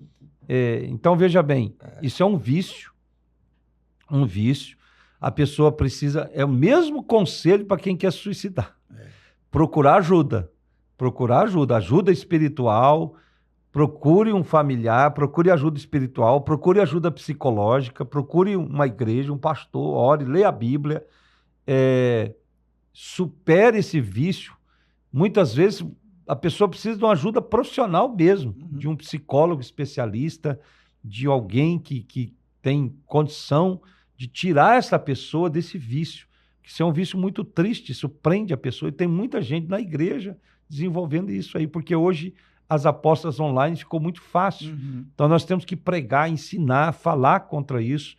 Então, veja bem, isso é um vício. Um vício. A pessoa precisa... É o mesmo conselho para quem quer se suicidar. Procurar ajuda. Ajuda espiritual. Procure um familiar, procure ajuda espiritual, procure ajuda psicológica, procure uma igreja, um pastor, ore, leia a Bíblia. Supere esse vício. Muitas vezes a pessoa precisa de uma ajuda profissional mesmo, de um psicólogo especialista, de alguém que tem condição de tirar essa pessoa desse vício, que isso é um vício muito triste, isso prende a pessoa, e tem muita gente na igreja desenvolvendo isso aí, porque hoje as apostas online ficou muito fácil. Então nós temos que pregar, ensinar, falar contra isso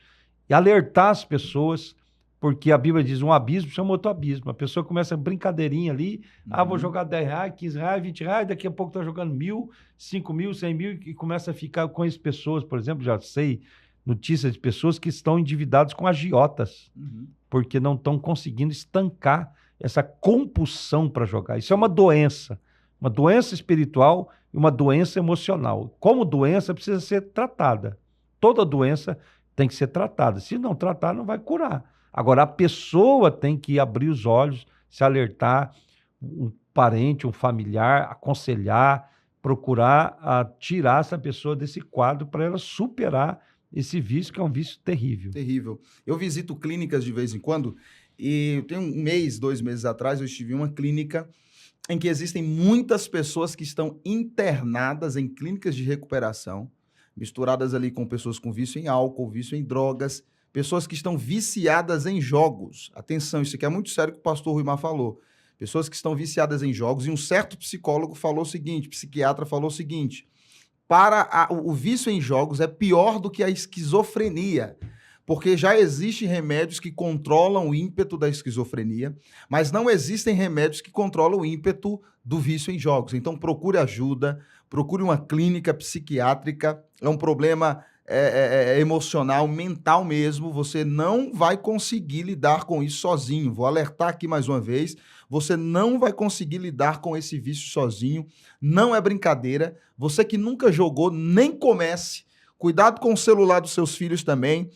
e alertar as pessoas, porque a Bíblia diz: um abismo chama outro abismo. A pessoa começa brincadeirinha ali, vou jogar R$10, R$15, R$20, daqui a pouco está jogando 1.000, 5.000, 100.000, e começa a ficar com as pessoas, por exemplo, já sei notícias de pessoas que estão endividadas com agiotas, porque não estão conseguindo estancar essa compulsão para jogar. Isso é uma doença espiritual e uma doença emocional. Como doença, precisa ser tratada. Toda doença tem que ser tratada. Se não tratar, não vai curar. Agora, a pessoa tem que abrir os olhos, se alertar, um parente, um familiar, aconselhar, procurar tirar essa pessoa desse quadro para ela superar esse vício que é um vício terrível. Terrível. Eu visito clínicas de vez em quando e tem um mês, 2 meses atrás, eu estive em uma clínica em que existem muitas pessoas que estão internadas em clínicas de recuperação, misturadas ali com pessoas com vício em álcool, vício em drogas, pessoas que estão viciadas em jogos. Atenção, isso aqui é muito sério que o pastor Ruimar falou. Pessoas que estão viciadas em jogos, e um certo psicólogo falou o seguinte, psiquiatra falou o seguinte, o vício em jogos é pior do que a esquizofrenia, porque já existem remédios que controlam o ímpeto da esquizofrenia, mas não existem remédios que controlam o ímpeto do vício em jogos. Então procure ajuda, procure uma clínica psiquiátrica, é um problema emocional, mental mesmo, você não vai conseguir lidar com isso sozinho. Vou alertar aqui mais uma vez, você não vai conseguir lidar com esse vício sozinho, não é brincadeira. Você que nunca jogou, nem comece. Cuidado com o celular dos seus filhos também.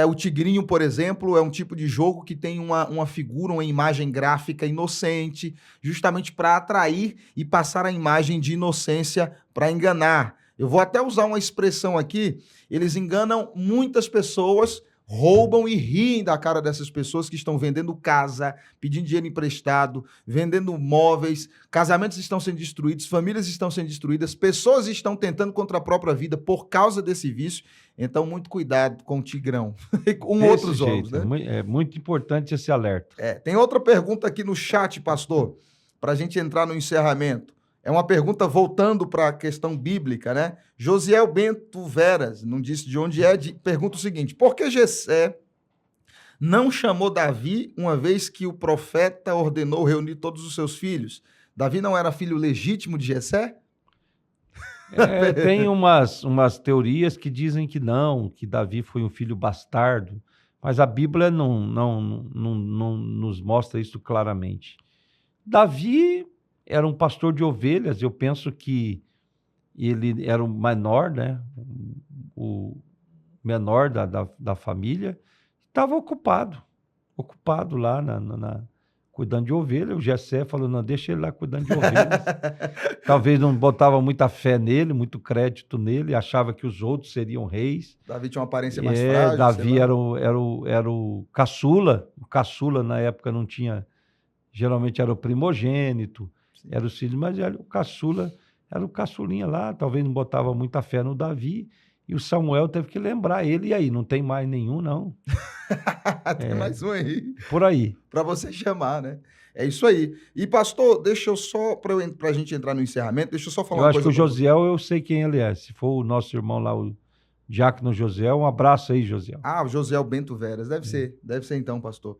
O Tigrinho, por exemplo, é um tipo de jogo que tem uma figura, uma imagem gráfica inocente, justamente para atrair e passar a imagem de inocência para enganar. Eu vou até usar uma expressão aqui, eles enganam muitas pessoas, roubam e riem da cara dessas pessoas que estão vendendo casa, pedindo dinheiro emprestado, vendendo móveis, casamentos estão sendo destruídos, famílias estão sendo destruídas, pessoas estão tentando contra a própria vida por causa desse vício. Então, muito cuidado com o Tigrão e com outros jogos, né? É muito importante esse alerta. Tem outra pergunta aqui no chat, pastor, para a gente entrar no encerramento. É uma pergunta voltando para a questão bíblica, né? Josiel Bento Veras, não disse de onde é, pergunta o seguinte, por que Jessé não chamou Davi uma vez que o profeta ordenou reunir todos os seus filhos? Davi não era filho legítimo de Jessé? Tem umas teorias que dizem que não, que Davi foi um filho bastardo, mas a Bíblia não nos mostra isso claramente. Davi era um pastor de ovelhas, eu penso que ele era o menor, né? O menor da família, estava ocupado lá cuidando de ovelhas. O Jessé falou, não, deixa ele lá cuidando de ovelhas. Talvez não botava muita fé nele, muito crédito nele, achava que os outros seriam reis. Davi tinha uma aparência mais frágil. Davi era o caçula. O caçula, na época, não tinha... Geralmente era o primogênito, era o filho, mas o caçula era o caçulinha lá, talvez não botava muita fé no Davi, e o Samuel teve que lembrar ele, e aí, não tem mais nenhum, não. Tem mais um aí. Por aí. Para você chamar, né? É isso aí. E, pastor, deixa eu só, para a gente entrar no encerramento, deixa eu só falar uma coisa. Eu acho que o Josiel, eu sei quem ele é. Se for o nosso irmão lá, o Diácono Josiel, um abraço aí, Josiel. O Josiel Bento Veras, deve ser então, pastor.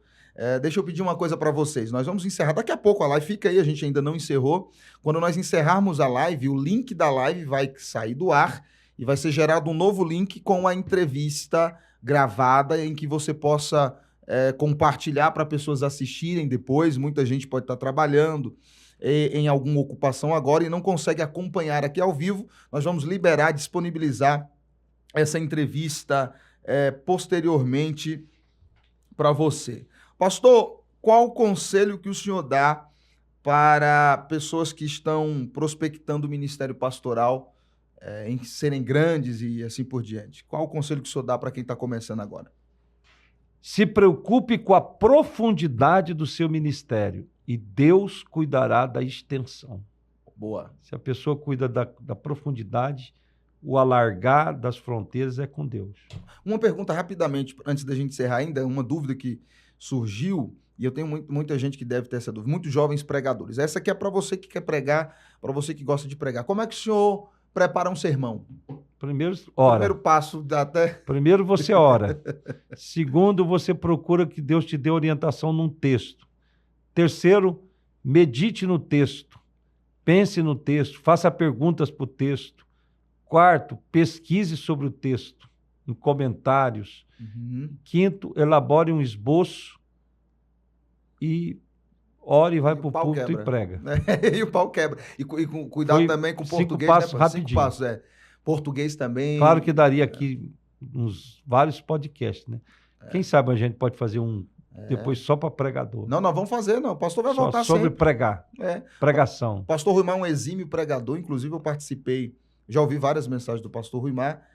Deixa eu pedir uma coisa para vocês. Nós vamos encerrar daqui a pouco a live. Fica aí, a gente ainda não encerrou. Quando nós encerrarmos a live, o link da live vai sair do ar e vai ser gerado um novo link com a entrevista gravada em que você possa compartilhar para pessoas assistirem depois. Muita gente pode estar trabalhando em alguma ocupação agora e não consegue acompanhar aqui ao vivo. Nós vamos liberar, disponibilizar essa entrevista posteriormente para você. Pastor, qual o conselho que o senhor dá para pessoas que estão prospectando o ministério pastoral em serem grandes e assim por diante? Qual o conselho que o senhor dá para quem está começando agora? Se preocupe com a profundidade do seu ministério e Deus cuidará da extensão. Boa. Se a pessoa cuida da profundidade, o alargar das fronteiras é com Deus. Uma pergunta rapidamente, antes da gente encerrar ainda, uma dúvida que surgiu, e eu tenho muita gente que deve ter essa dúvida, muitos jovens pregadores. Essa aqui é para você que quer pregar, para você que gosta de pregar. Como é que o senhor prepara um sermão? Primeiro, ora. Primeiro passo dá até... Primeiro você ora. Segundo, você procura que Deus te dê orientação num texto. Terceiro, medite no texto. Pense no texto, faça perguntas para o texto. Quarto, pesquise sobre o texto, em comentários. Quinto, elabore um esboço e ore e vai para o púlpito e prega. E o pau quebra. E cuidado também com o português. 5 passos, né? Rapidinho. 5 passos, Português também. Claro que daria aqui vários podcasts, né? Quem sabe a gente pode fazer depois só para pregador. Não, nós vamos fazer, não. O pastor vai voltar sobre sempre. Pregar. Pregação. O pastor Ruimar é um exímio pregador, inclusive eu participei, já ouvi várias mensagens do pastor Ruimar,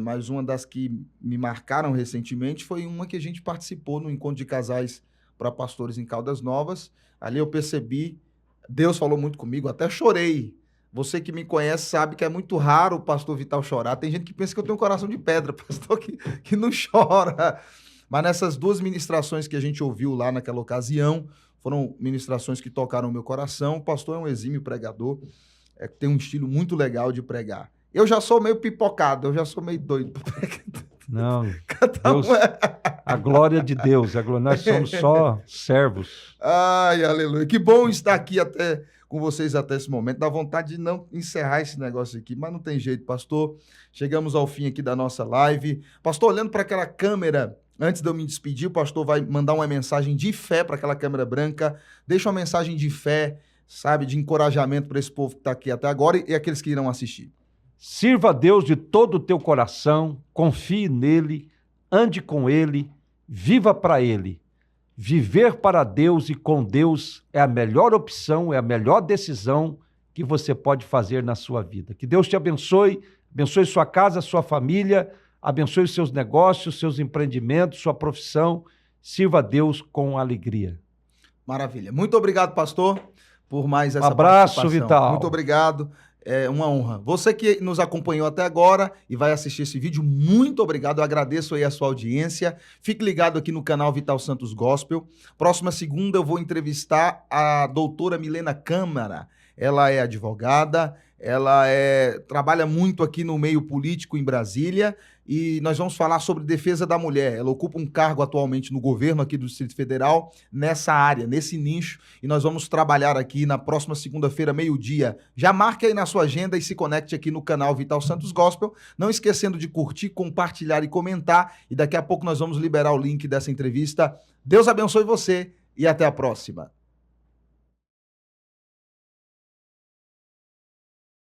Mas uma das que me marcaram recentemente foi uma que a gente participou no encontro de casais para pastores em Caldas Novas. Ali eu percebi, Deus falou muito comigo, até chorei. Você que me conhece sabe que é muito raro o pastor Vital chorar. Tem gente que pensa que eu tenho um coração de pedra, pastor que não chora. Mas nessas duas ministrações que a gente ouviu lá naquela ocasião, foram ministrações que tocaram o meu coração. O pastor é um exímio pregador, tem um estilo muito legal de pregar. Eu já sou meio pipocado, eu já sou meio doido. Não, Deus, a glória de Deus, nós somos só servos. Ai, aleluia. Que bom estar aqui com vocês até esse momento. Dá vontade de não encerrar esse negócio aqui, mas não tem jeito, pastor. Chegamos ao fim aqui da nossa live. Pastor, olhando para aquela câmera, antes de eu me despedir, o pastor vai mandar uma mensagem de fé para aquela câmera branca. Deixa uma mensagem de fé, sabe, de encorajamento para esse povo que está aqui até agora e aqueles que irão assistir. Sirva a Deus de todo o teu coração, confie nele, ande com ele, viva para ele. Viver para Deus e com Deus é a melhor opção, é a melhor decisão que você pode fazer na sua vida. Que Deus te abençoe, abençoe sua casa, sua família, abençoe os seus negócios, seus empreendimentos, sua profissão. Sirva a Deus com alegria. Maravilha. Muito obrigado, pastor, por mais essa abraço, participação. Vital. Muito obrigado. É uma honra. Você que nos acompanhou até agora e vai assistir esse vídeo, muito obrigado. Eu agradeço aí a sua audiência. Fique ligado aqui no canal Vital Santos Gospel. Próxima segunda eu vou entrevistar a doutora Milena Câmara. Ela é advogada, ela trabalha muito aqui no meio político em Brasília e nós vamos falar sobre defesa da mulher. Ela ocupa um cargo atualmente no governo aqui do Distrito Federal, nessa área, nesse nicho, e nós vamos trabalhar aqui na próxima segunda-feira, meio-dia. Já marque aí na sua agenda e se conecte aqui no canal Vital Santos Gospel, não esquecendo de curtir, compartilhar e comentar, e daqui a pouco nós vamos liberar o link dessa entrevista. Deus abençoe você e até a próxima.